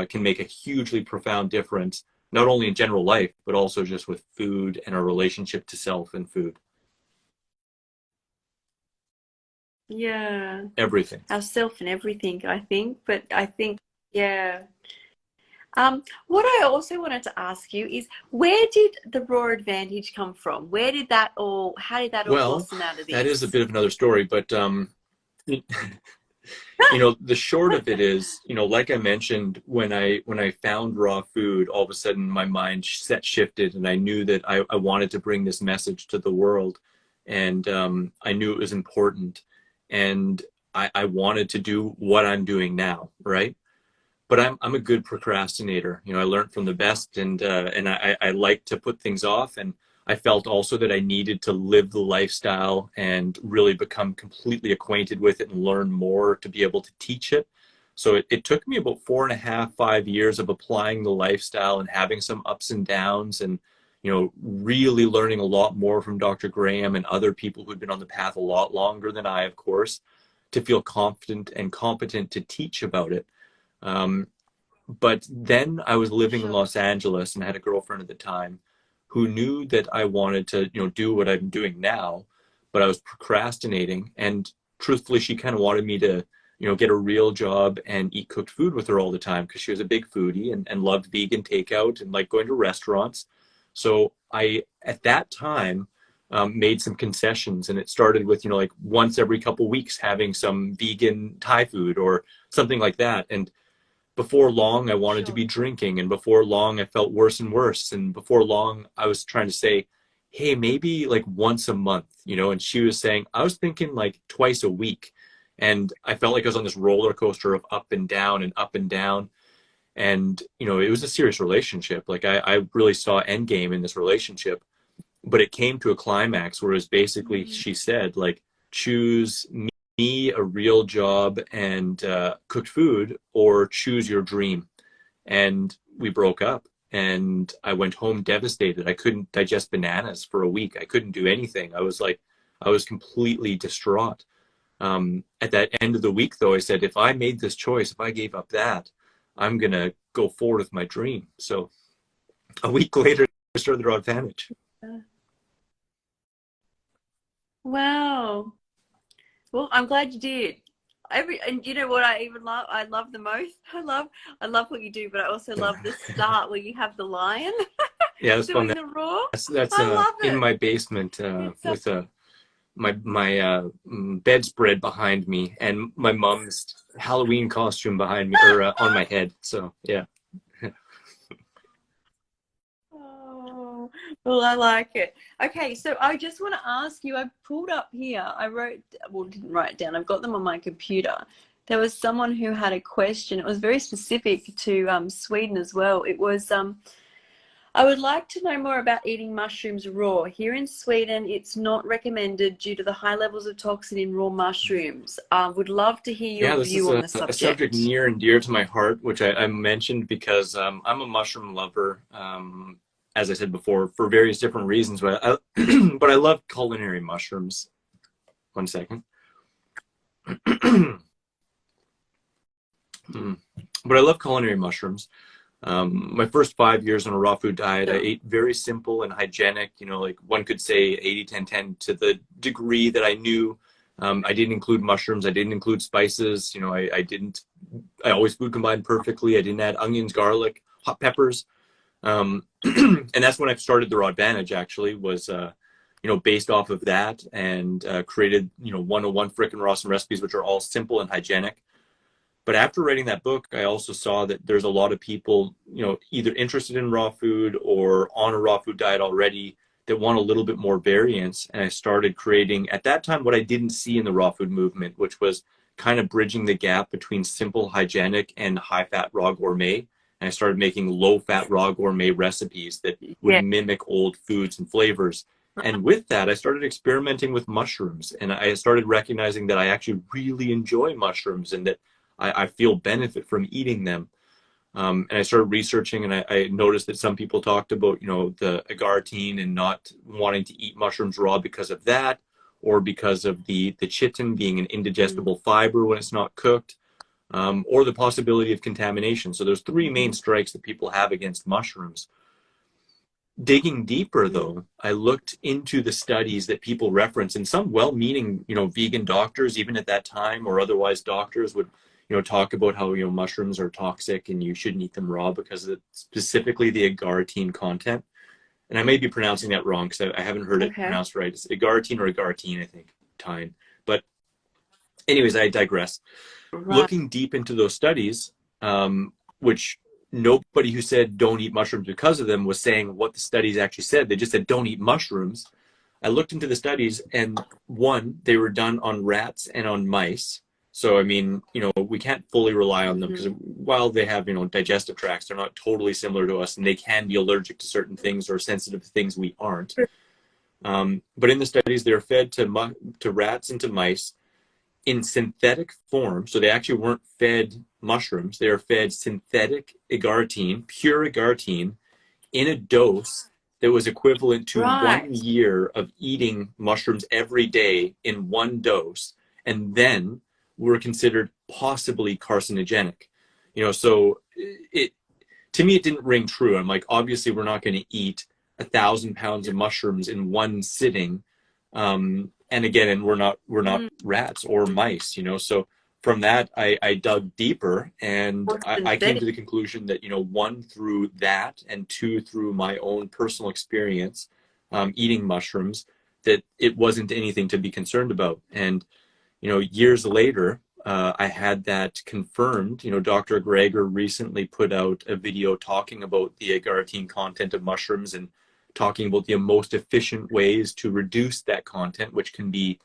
Speaker 2: can make a hugely profound difference, not only in general life, but also just with food and our relationship to self and food.
Speaker 1: Yeah.
Speaker 2: Everything.
Speaker 1: Ourself and everything, I think. But I think, yeah. What I also wanted to ask you is, where did the raw advantage come from? How did that all
Speaker 2: Well,
Speaker 1: blossom out of
Speaker 2: that is a
Speaker 1: this?
Speaker 2: bit of another story, but the short of it is, like I mentioned, when I found raw food, all of a sudden my mind set shifted, and I knew that I wanted to bring this message to the world. and I knew it was important, and I wanted to do what I'm doing now, right? But I'm a good procrastinator. You know, I learned from the best, and I like to put things off. And I felt also that I needed to live the lifestyle and really become completely acquainted with it and learn more to be able to teach it. So it took me about 4.5, 5 years of applying the lifestyle and having some ups and downs, and really learning a lot more from Dr. Graham and other people who'd been on the path a lot longer than I, of course, to feel confident and competent to teach about it. Um, but then I was living in
Speaker 1: Sure.
Speaker 2: Los Angeles and I had a girlfriend at the time who knew that I wanted to, do what I'm doing now, but I was procrastinating. And truthfully, she kind of wanted me to, get a real job and eat cooked food with her all the time because she was a big foodie and loved vegan takeout and like going to restaurants. So I, at that time, made some concessions, and it started with, like once every couple weeks having some vegan Thai food or something like that. And before long, I wanted to
Speaker 1: Sure.
Speaker 2: be drinking, and before long, I felt worse and worse. And before long, I was trying to say, hey, maybe like once a month, and she was saying, I was thinking like twice a week. And I felt like I was on this roller coaster of up and down and up and down. And, it was a serious relationship. Like I really saw endgame in this relationship, but it came to a climax where it was basically,
Speaker 1: Mm.
Speaker 2: she said, like, choose me, a real job and cooked food, or choose your dream. And we broke up, and I went home devastated. I couldn't digest bananas for a week. I couldn't do anything. I was completely distraught. At that end of the week, though, I said, if I made this choice, if I gave up that, I'm going to go forward with my dream. So a week later, I started the Raw Advantage.
Speaker 1: Wow. Well, I'm glad you did. And you know what I even love? I love the most. I love what you do, but I also love the start where you have the lion
Speaker 2: Yeah, it was fun.
Speaker 1: doing the roar.
Speaker 2: That's
Speaker 1: I love
Speaker 2: in
Speaker 1: it.
Speaker 2: my basement
Speaker 1: It's
Speaker 2: with my bedspread behind me and my mom's Halloween costume behind me, or on my head. So yeah.
Speaker 1: Oh, well, I like it. Okay, so I just want to ask you, I pulled up here, I wrote, well, didn't write it down, I've got them on my computer. There was someone who had a question. It was very specific to Sweden as well. It was, I would like to know more about eating mushrooms raw. Here in Sweden, it's not recommended due to the high levels of toxin in raw mushrooms. Would love to hear
Speaker 2: Yeah,
Speaker 1: your
Speaker 2: this is
Speaker 1: view on the
Speaker 2: a subject
Speaker 1: subject.
Speaker 2: near and dear to my heart, which I mentioned because I'm a mushroom lover, as I said before, for various different reasons. But but I love culinary mushrooms. One second. But I love culinary mushrooms. My first 5 years on a raw food diet, I
Speaker 1: Sure.
Speaker 2: ate very simple and hygienic, like one could say 80-10-10, to the degree that I knew. I didn't include mushrooms. I didn't include spices. I always food combined perfectly. I didn't add onions, garlic, hot peppers. And that's when I started the Raw Advantage, actually, was, based off of that, and created, 101 frickin' Rawson recipes, which are all simple and hygienic. But after writing that book, I also saw that there's a lot of people, either interested in raw food or on a raw food diet already, that want a little bit more variance. And I started creating, at that time, what I didn't see in the raw food movement, which was kind of bridging the gap between simple hygienic and high fat raw gourmet. And I started making low fat raw gourmet recipes that would
Speaker 1: Yeah.
Speaker 2: mimic old foods and flavors. And with that, I started experimenting with mushrooms, and I started recognizing that I actually really enjoy mushrooms, and that I feel benefit from eating them. And I started researching, and I noticed that some people talked about, the agartine and not wanting to eat mushrooms raw because of that, or because of the chitin being an
Speaker 1: Mm.
Speaker 2: indigestible fiber when it's not cooked, or the possibility of contamination. So there's three main strikes that people have against mushrooms. Digging deeper,
Speaker 1: Mm.
Speaker 2: though, I looked into the studies that people reference, and some well-meaning, vegan doctors, even at that time, or otherwise doctors, would, talk about how, mushrooms are toxic and you shouldn't eat them raw because of specifically the agartine content. And I may be pronouncing that wrong because I haven't heard it
Speaker 1: Okay.
Speaker 2: pronounced right. It's agartine or agartine, I think, tine. But anyways, I digress.
Speaker 1: Right.
Speaker 2: Looking deep into those studies, which nobody who said don't eat mushrooms because of them was saying what the studies actually said. They just said don't eat mushrooms. I looked into the studies, and one, they were done on rats and on mice. So, I mean, we can't fully rely on them because while they have, digestive tracts, they're not totally similar to us, and they can be allergic to certain things or sensitive to things we aren't. But in the studies, they're fed to rats and to mice in synthetic form. So they actually weren't fed mushrooms. They were fed synthetic agartine, pure agartine, in a dose that was equivalent to
Speaker 1: Right.
Speaker 2: 1 year of eating mushrooms every day in one dose, and then were considered possibly carcinogenic. So it to me it didn't ring true. I'm like, obviously we're not going to eat 1,000 pounds of mushrooms in one sitting. And again, and we're not rats or mice, so from that, I dug deeper, and I came to the conclusion that, one, through that, and two, through my own personal experience eating mushrooms, that it wasn't anything to be concerned about. And, years later, I had that confirmed. Dr. Greger recently put out a video talking about the agartine content of mushrooms and talking about the most efficient ways to reduce that content, which can be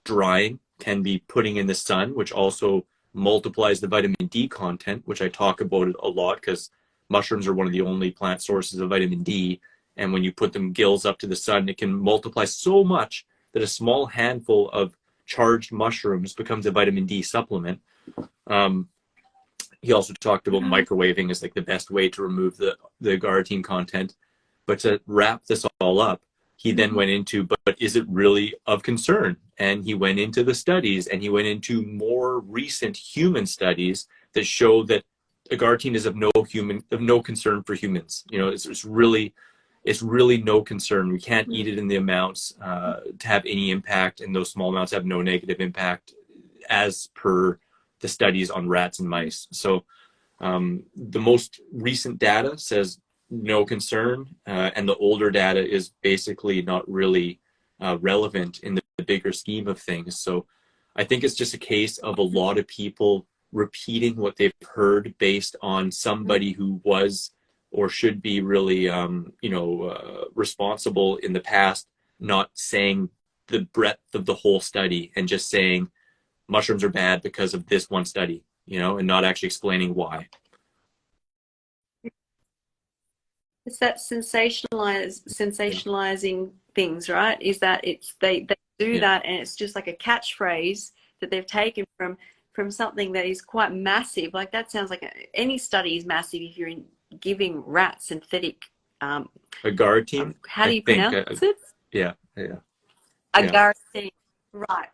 Speaker 2: drying, can be putting in the sun, which also multiplies the vitamin D content, which I talk about a lot because mushrooms are one of the only plant sources of vitamin D. And when you put them gills up to the sun, it can multiply so much that a small handful of charged mushrooms becomes a vitamin D supplement. He also talked about microwaving as like the best way to remove the agartine content. But to wrap this all up, he then went into, but is it really of concern? And he went into the studies, and he went into more recent human studies that show that agartine is of no concern for humans. It's really no concern. We can't eat it in the amounts to have any impact, and those small amounts have no negative impact as per the studies on rats and mice. So the most recent data says no concern, and the older data is basically not really relevant in the bigger scheme of things. So I think it's just a case of a lot of people repeating what they've heard based on somebody who was or should be really responsible in the past, not saying the breadth of the whole study and just saying mushrooms are bad because of this one study, and not actually explaining why.
Speaker 1: It's that sensationalizing things, right? Is that they do that, and it's just like a catchphrase that they've taken from something that is quite massive. Like that sounds like any study is massive if you're giving rats synthetic
Speaker 2: agartine.
Speaker 1: How do you pronounce it?
Speaker 2: Yeah.
Speaker 1: Agartine, right?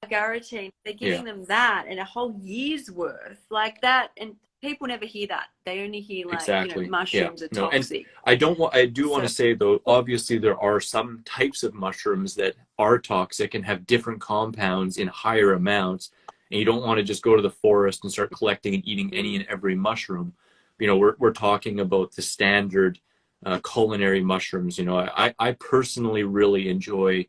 Speaker 1: Agartine. They're giving them that and a whole year's worth like that, and people never hear that. They only hear like mushrooms are toxic.
Speaker 2: And I do want to say though, obviously there are some types of mushrooms that are toxic and have different compounds in higher amounts, and you don't want to just go to the forest and start collecting and eating any and every mushroom. We're talking about the standard culinary mushrooms. I personally really enjoy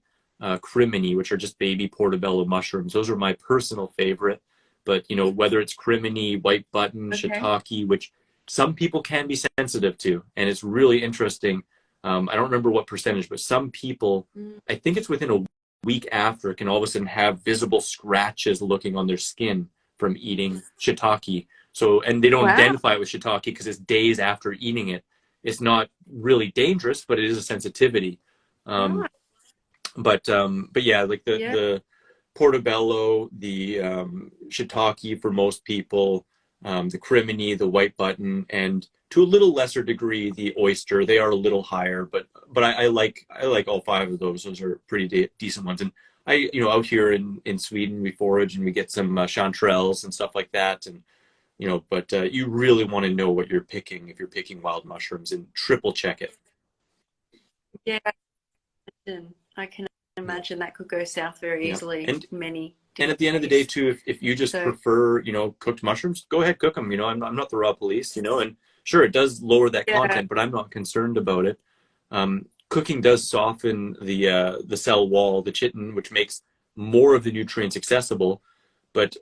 Speaker 2: crimini, which are just baby portobello mushrooms. Those are my personal favorite. But whether it's crimini, white button, shiitake, which some people can be sensitive to, and it's really interesting. I don't remember what percentage, but some people, I think it's within a week after, can all of a sudden have visible scratches looking on their skin from eating shiitake. So, and they don't identify it with shiitake because it's days after eating it. It's not really dangerous, but it is a sensitivity. But yeah, like the portobello, the shiitake for most people, the crimini, the white button, and to a little lesser degree the oyster. They are a little higher, but I like all five of those. Those are pretty decent ones. And out here in Sweden, we forage and we get some chanterelles and stuff like that. And but you really want to know what you're picking if you're picking wild mushrooms, and triple check it.
Speaker 1: Yeah, I can imagine that could go south very easily.
Speaker 2: And
Speaker 1: at
Speaker 2: the end of the day too, if you just prefer cooked mushrooms, go ahead, cook them. I'm not the raw police, and sure, it does lower that content, but I'm not concerned about it. Cooking does soften the cell wall, the chitin, which makes more of the nutrients accessible. But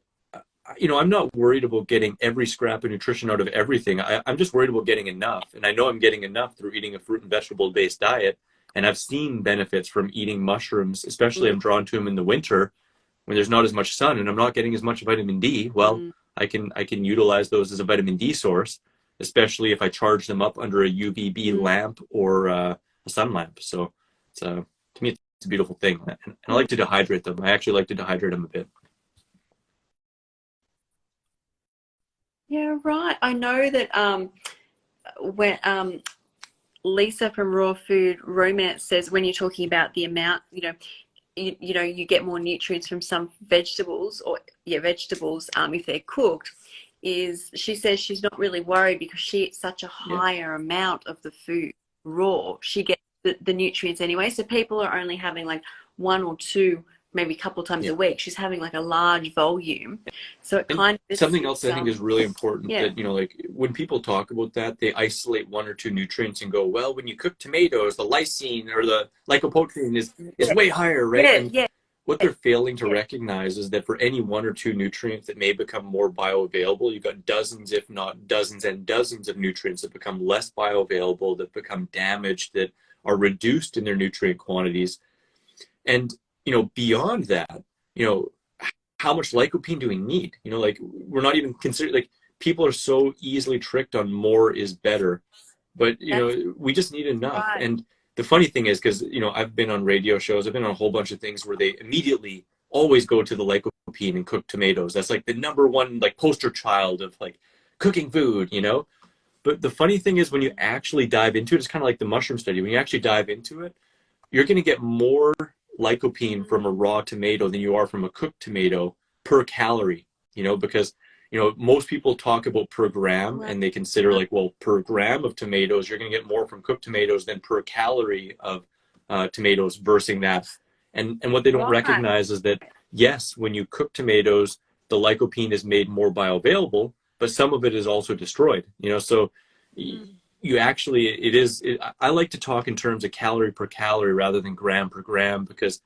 Speaker 2: I'm not worried about getting every scrap of nutrition out of everything. I'm just worried about getting enough, and I know I'm getting enough through eating a fruit and vegetable based diet. And I've seen benefits from eating mushrooms, especially
Speaker 1: Mm,
Speaker 2: I'm drawn to them in the winter when there's not as much sun and I'm not getting as much vitamin D. Well,
Speaker 1: mm,
Speaker 2: I can utilize those as a vitamin D source, especially if I charge them up under a UVB
Speaker 1: mm,
Speaker 2: lamp or a sun lamp. So it's to me it's a beautiful thing, and I
Speaker 1: mm.
Speaker 2: like to dehydrate them. I actually like to dehydrate them a bit.
Speaker 1: Yeah, right. I know that when Lisa from Raw Food Romance says when you're talking about the amount, you know, you get more nutrients from some vegetables or yeah, vegetables if they're cooked, is she says she's not really worried because she eats such a
Speaker 2: Yeah.
Speaker 1: higher amount of the food raw. She gets the nutrients anyway. So people are only having like one or two, maybe a couple times
Speaker 2: Yeah.
Speaker 1: a week. She's having like a large volume. So it
Speaker 2: And
Speaker 1: kind of
Speaker 2: something else I think is really important
Speaker 1: yeah.
Speaker 2: that, like when people talk about that, they isolate one or two nutrients and go, well, when you cook tomatoes, the lysine or the lycopene is
Speaker 1: Yeah,
Speaker 2: way higher, right?
Speaker 1: yeah,
Speaker 2: And
Speaker 1: yeah,
Speaker 2: what they're failing to
Speaker 1: yeah.
Speaker 2: recognize is that for any one or two nutrients that may become more bioavailable, you've got dozens, if not dozens and dozens of nutrients that become less bioavailable, that become damaged, that are reduced in their nutrient quantities. And, beyond that, you know, how much lycopene do we need? Like we're not even considering, like people are so easily tricked on more is better, but
Speaker 1: That's
Speaker 2: we just need enough.
Speaker 1: right.
Speaker 2: And the funny thing is, because I've been on radio shows, I've been on a whole bunch of things where they immediately always go to the lycopene and cooked tomatoes. That's like the number one like poster child of like cooking food. But the funny thing is when you actually dive into it, it's kind of like the mushroom study. When you actually dive into it, you're going to get more lycopene from a raw tomato than you are from a cooked tomato per calorie, because, most people talk about per gram
Speaker 1: Right.
Speaker 2: and they consider like, well, per gram of tomatoes, you're going to get more from cooked tomatoes than per calorie of tomatoes versus that. And what they don't
Speaker 1: Right.
Speaker 2: recognize is that, yes, when you cook tomatoes, the lycopene is made more bioavailable, but some of it is also destroyed, so
Speaker 1: Mm.
Speaker 2: you actually I like to talk in terms of calorie per calorie rather than gram per gram, because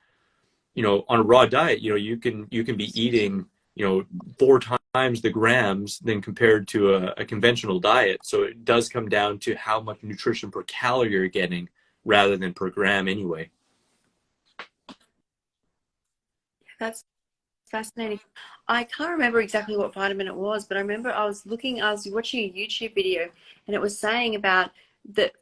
Speaker 2: on a raw diet you can be eating 4 times the grams than compared to a conventional diet. So it does come down to how much nutrition per calorie you're getting rather than per gram anyway.
Speaker 1: That's fascinating. I can't remember exactly what vitamin it was, but I remember I was watching a YouTube video and it was saying about that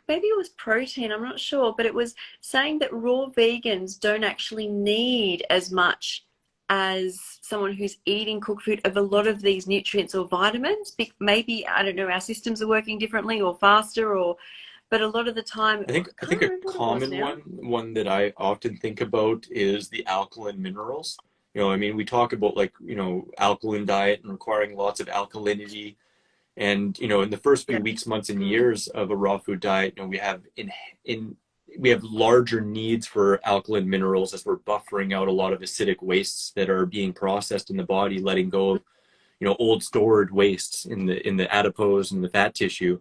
Speaker 1: maybe it was protein, I'm not sure, but it was saying that raw vegans don't actually need as much as someone who's eating cooked food of a lot of these nutrients or vitamins. Maybe, I don't know, our systems are working differently or faster but a lot of the time,
Speaker 2: I think
Speaker 1: I
Speaker 2: I
Speaker 1: can't
Speaker 2: think a
Speaker 1: remember what it was
Speaker 2: common
Speaker 1: now.
Speaker 2: one that I often think about is the alkaline minerals. I mean, we talk about like, alkaline diet and requiring lots of alkalinity. And in the first
Speaker 1: Yeah.
Speaker 2: few weeks, months, and
Speaker 1: Mm.
Speaker 2: years of a raw food diet, we have larger needs for alkaline minerals as we're buffering out a lot of acidic wastes that are being processed in the body, letting go of old stored wastes in the adipose and the fat tissue.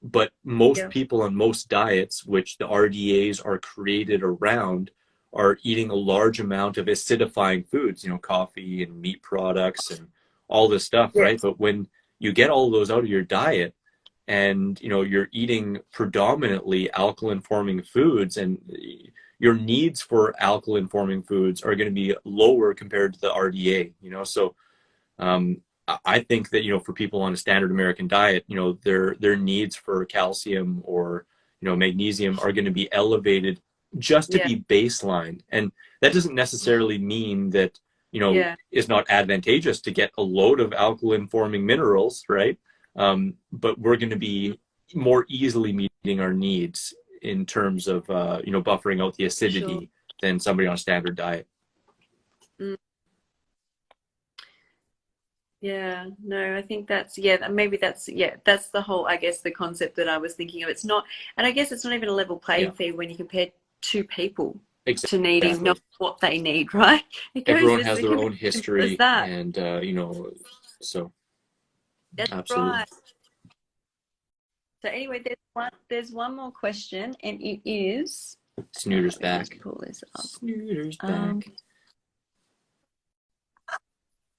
Speaker 2: But most
Speaker 1: Yeah.
Speaker 2: people on most diets, which the RDAs are created around, are eating a large amount of acidifying foods, coffee and meat products and all this stuff,
Speaker 1: Yeah.
Speaker 2: right? But when you get all those out of your diet and you're eating predominantly alkaline forming foods, and your needs for alkaline forming foods are going to be lower compared to the RDA, so um, I think that for people on a standard American diet, their needs for calcium or magnesium are going to be elevated just to
Speaker 1: Yeah.
Speaker 2: be baseline, and that doesn't necessarily mean that
Speaker 1: Yeah.
Speaker 2: it's not advantageous to get a load of alkaline forming minerals, right? But we're going to be more easily meeting our needs in terms of buffering out the
Speaker 1: Sure.
Speaker 2: acidity than somebody on a standard diet.
Speaker 1: Mm. Yeah, no, I think that's, yeah, maybe that's, yeah, that's the whole, I guess, the concept that I was thinking of. It's not, and I guess it's not even a level
Speaker 2: Yeah,
Speaker 1: playing field when you compare two people to needing
Speaker 2: exactly.
Speaker 1: not what they need, right? It goes,
Speaker 2: Everyone
Speaker 1: there's
Speaker 2: has
Speaker 1: a
Speaker 2: their
Speaker 1: human
Speaker 2: own
Speaker 1: as
Speaker 2: history,
Speaker 1: that.
Speaker 2: and so
Speaker 1: That's
Speaker 2: absolutely.
Speaker 1: right. So anyway, there's one more question, and it is,
Speaker 2: Snooter's
Speaker 1: let me just
Speaker 2: back.
Speaker 1: pull this up.
Speaker 2: Snooter's
Speaker 1: Um,
Speaker 2: back.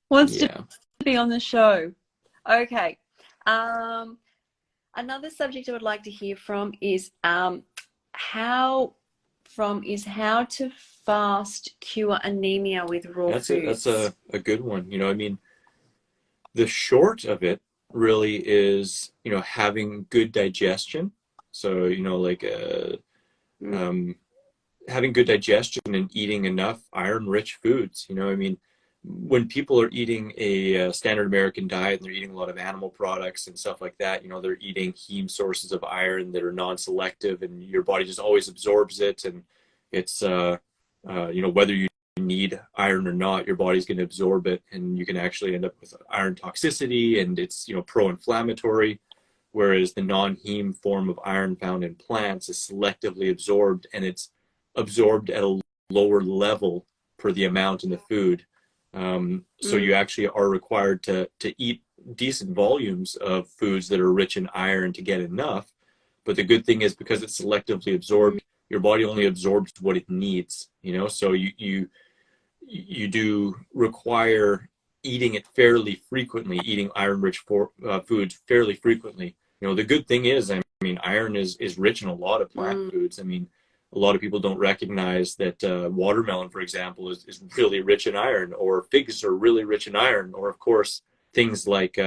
Speaker 1: wants to
Speaker 2: Yeah.
Speaker 1: be on the show. Okay. Um, Another subject I would like to hear from is how to fast cure anemia with raw
Speaker 2: That's
Speaker 1: foods.
Speaker 2: a good one. I mean, the short of it really is, having good digestion. So, like
Speaker 1: Mm,
Speaker 2: um, having good digestion and eating enough iron-rich foods. I mean, when people are eating a standard American diet and they're eating a lot of animal products and stuff like that, they're eating heme sources of iron that are non-selective, and your body just always absorbs it, and it's whether you need iron or not, your body's going to absorb it, and you can actually end up with iron toxicity, and it's pro-inflammatory. Whereas the non-heme form of iron found in plants is selectively absorbed, and it's absorbed at a lower level per the amount in the food. So
Speaker 1: mm,
Speaker 2: you actually are required to eat decent volumes of foods that are rich in iron to get enough. But the good thing is, because it's selectively
Speaker 1: mm,
Speaker 2: absorbed, your body only absorbs what it needs. So you do require eating it fairly frequently, eating iron-rich foods fairly frequently. The good thing is, I mean, iron is rich in a lot of plant
Speaker 1: mm,
Speaker 2: foods. I mean, a lot of people don't recognize that watermelon, for example, is really rich in iron, or figs are really rich in iron, or of course things like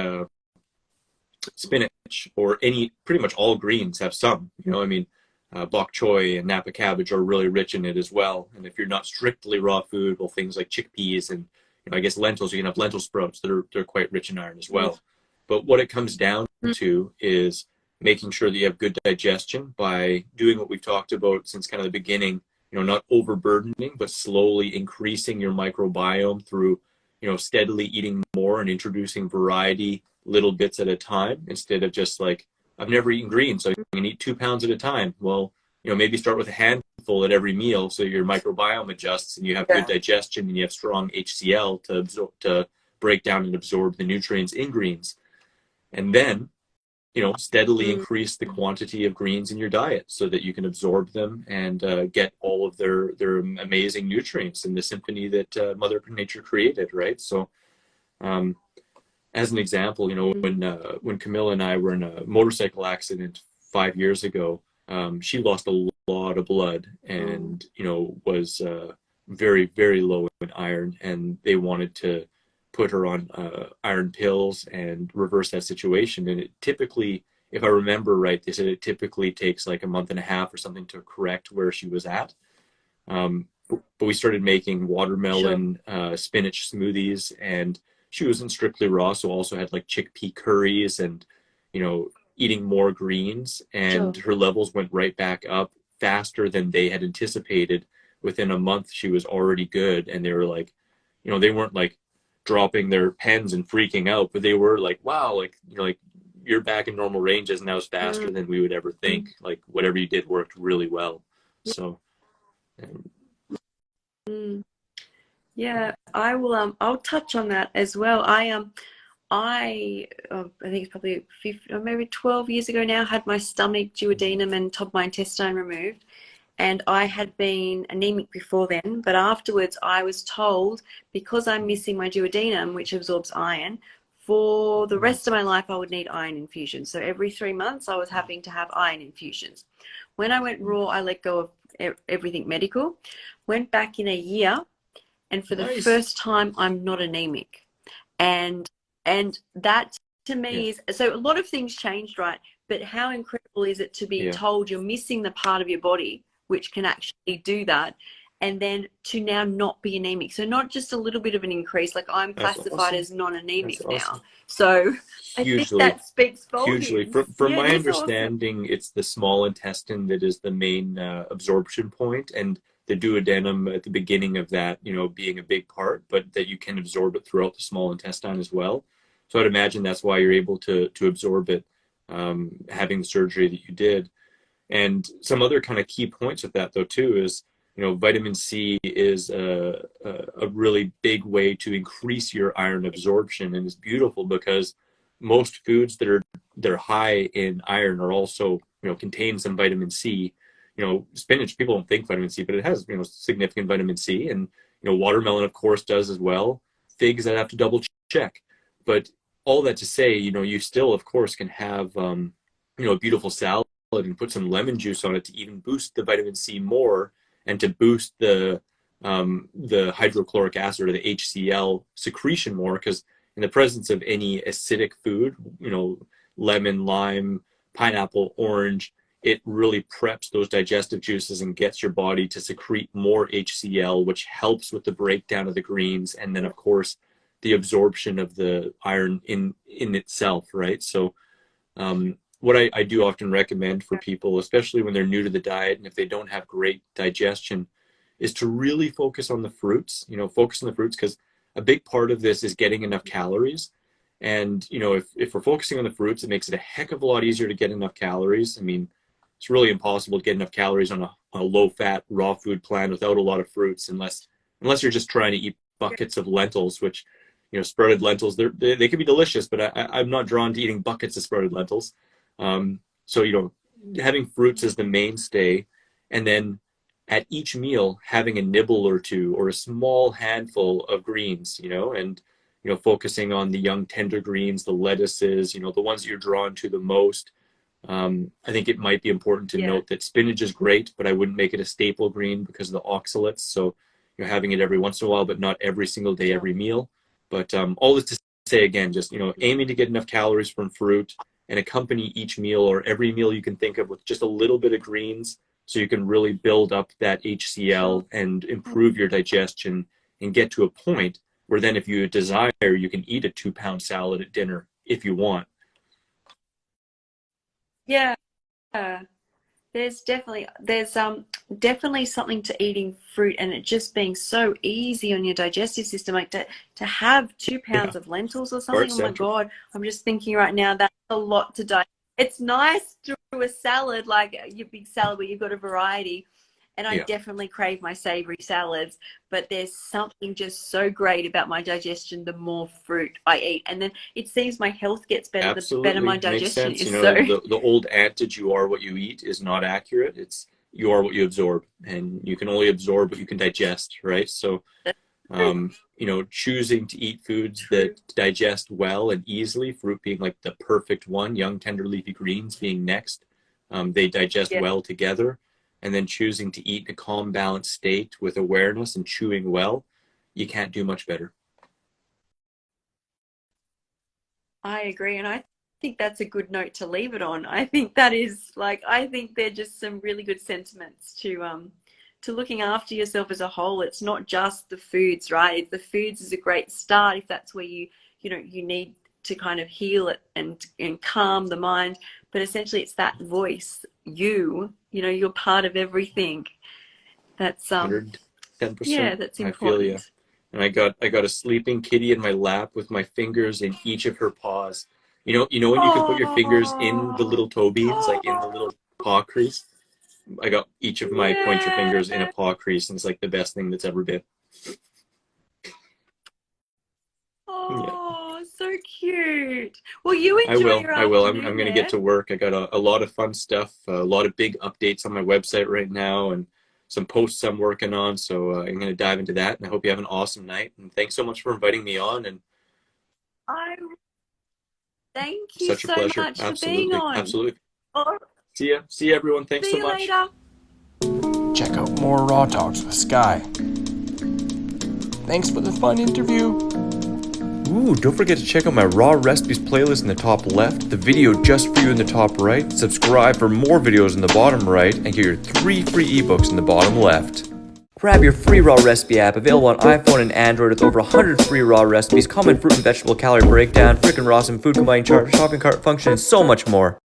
Speaker 2: spinach, or pretty much all greens have some. I mean, bok choy and napa cabbage are really rich in it as well. And if you're not strictly raw food, well, things like chickpeas and I guess lentils, you can have lentil sprouts that they're quite rich in iron as
Speaker 1: mm,
Speaker 2: well. But what it comes down
Speaker 1: mm,
Speaker 2: to is making sure that you have good digestion by doing what we've talked about since kind of the beginning. Not overburdening, but slowly increasing your microbiome through steadily eating more and introducing variety little bits at a time, instead of just like, I've never eaten greens, so I can eat 2 pounds at a time. Well, maybe start with a handful at every meal, so your microbiome adjusts and you have good
Speaker 1: yeah.
Speaker 2: digestion and you have strong HCl to break down and absorb the nutrients in greens. And then, steadily
Speaker 1: Mm,
Speaker 2: increase the quantity of greens in your diet so that you can absorb them and get all of their amazing nutrients in the symphony that Mother Nature created, right? So, um, as an example,
Speaker 1: mm,
Speaker 2: when Camilla and I were in a motorcycle accident 5 years ago, she lost a lot of blood,
Speaker 1: oh,
Speaker 2: and was very, very low in iron, and they wanted to put her on iron pills and reverse that situation. And it typically, if I remember right, they said it typically takes like a month and a half or something to correct where she was at. But we started making
Speaker 1: sure.
Speaker 2: watermelon spinach smoothies, and she wasn't strictly raw, so also had like chickpea curries and eating more greens, and
Speaker 1: Sure.
Speaker 2: her levels went right back up faster than they had anticipated. Within a month, she was already good, and they were like, they weren't like dropping their pens and freaking out, but they were like, wow, like like you're back in normal ranges, and that was
Speaker 1: Mm,
Speaker 2: faster than we would ever think. Like whatever you did worked really well. So. um,
Speaker 1: mm. Yeah, I will. I'll touch on that as well. I think it's probably 15, or maybe 12 years ago now, had my stomach duodenum and top of my intestine removed. And I had been anemic before then, but afterwards I was told, because I'm missing my duodenum, which absorbs iron, for the rest of my life I would need iron infusions. So every 3 months I was having to have iron infusions. When I went raw, I let go of everything medical, went back in a year, and for the
Speaker 2: Nice.
Speaker 1: first time I'm not anemic. And and that to
Speaker 2: Yeah.
Speaker 1: me is, so a lot of things changed, right? But how incredible is it to be
Speaker 2: Yeah.
Speaker 1: told you're missing the part of your body which can actually do that, and then to now not be anemic? So not just a little bit of an increase, like I'm
Speaker 2: That's
Speaker 1: classified
Speaker 2: awesome.
Speaker 1: as
Speaker 2: That's
Speaker 1: non-anemic now.
Speaker 2: awesome.
Speaker 1: So I think
Speaker 2: Hugely,
Speaker 1: that speaks
Speaker 2: hugely.
Speaker 1: volumes.
Speaker 2: From
Speaker 1: Yeah, it
Speaker 2: my
Speaker 1: is awesome.
Speaker 2: understanding, it's the small intestine that is the main absorption point, and the duodenum at the beginning of that, being a big part, but that you can absorb it throughout the small intestine as well. So I'd imagine that's why you're able to absorb it, having the surgery that you did. And some other kind of key points with that, though, too, is vitamin C is a really big way to increase your iron absorption, and it's beautiful because most foods that are high in iron are also contain some vitamin C. Spinach, people don't think vitamin C, but it has significant vitamin C, and watermelon, of course, does as well. Figs, I have to double check, but all that to say, you still, of course, can have a beautiful salad and put some lemon juice on it to even boost the vitamin C more and to boost the hydrochloric acid or the HCl secretion more, because in the presence of any acidic food, lemon, lime, pineapple, orange, it really preps those digestive juices and gets your body to secrete more HCl, which helps with the breakdown of the greens, and then of course the absorption of the iron in itself, right? So what I do often recommend for people, especially when they're new to the diet and if they don't have great digestion, is to really focus on the fruits. Focus on the fruits, because a big part of this is getting enough calories. And if we're focusing on the fruits, it makes it a heck of a lot easier to get enough calories. I mean, it's really impossible to get enough calories on a low-fat raw food plan without a lot of fruits, unless you're just trying to eat buckets of lentils, which sprouted lentils, they can be delicious, but I'm not drawn to eating buckets of sprouted lentils. So having fruits is the mainstay, and then at each meal having a nibble or two or a small handful of greens, and focusing on the young tender greens, the lettuces, the ones that you're drawn to the most. I think it might be important to note that spinach is great, but I wouldn't make it a staple green because of the oxalates. So you're having it every once in a while, but not every single day, every meal. But all this to say, again, just aiming to get enough calories from fruit, and accompany each meal or every meal you can think of with just a little bit of greens, so you can really build up that HCl and improve your digestion and get to a point where then if you desire, you can eat a 2-pound salad at dinner if you want.
Speaker 1: Yeah. There's definitely something to eating fruit and it just being so easy on your digestive system, like to have 2 pounds of lentils or something. Oh my God, I'm just thinking right now that's a lot to digest. It's nice to do a salad, like your big salad where you've got a variety, and I definitely crave my savory salads, but there's something just so great about my digestion the more fruit I eat, and then it seems my health gets better.
Speaker 2: Absolutely.
Speaker 1: The better my digestion
Speaker 2: Makes sense.
Speaker 1: is.
Speaker 2: The old adage, you are what you eat, is not accurate. It's you are what you absorb, and you can only absorb what you can digest, right? So choosing to eat foods that digest well and easily, fruit being like the perfect one, young tender leafy greens being next, they digest well together. And then choosing to eat in a calm, balanced state with awareness and chewing well, you can't do much better.
Speaker 1: I agree, and I think that's a good note to leave it on. I think that is I think they're just some really good sentiments to looking after yourself as a whole. It's not just the foods, right? The foods is a great start if that's where you need to kind of heal it and calm the mind, but essentially it's that voice, you're part of everything. That's
Speaker 2: 110%.
Speaker 1: that's important.
Speaker 2: I feel you. And I got a sleeping kitty in my lap with my fingers in each of her paws. When you can put your fingers in the little toe beans, like in the little paw crease. I got each of my pointer fingers in a paw crease, and it's like the best thing that's ever been.
Speaker 1: Oh, so cute. Well, you enjoy your
Speaker 2: I will.
Speaker 1: afternoon
Speaker 2: I'm going to get to work. I got a lot of fun stuff, a lot of big updates on my website right now, and some posts I'm working on. So I'm going to dive into that, and I hope you have an awesome night. And thanks so much for inviting me on. And
Speaker 1: thank you
Speaker 2: such a
Speaker 1: so
Speaker 2: pleasure.
Speaker 1: much
Speaker 2: Absolutely.
Speaker 1: for being on.
Speaker 2: Absolutely.
Speaker 1: Oh,
Speaker 2: See ya. See you, everyone. Thanks
Speaker 1: see
Speaker 2: so
Speaker 1: you
Speaker 2: much.
Speaker 1: later.
Speaker 3: Check out more Raw Talks with Skye. Thanks for the fun interview.
Speaker 4: Ooh, don't forget to check out my raw recipes playlist in the top left, the video just for you in the top right, subscribe for more videos in the bottom right, and get your 3 free ebooks in the bottom left. Grab your free raw recipe app available on iPhone and Android with over 100 free raw recipes, common fruit and vegetable calorie breakdown, frickin' raw food combining chart, shopping cart function, and so much more.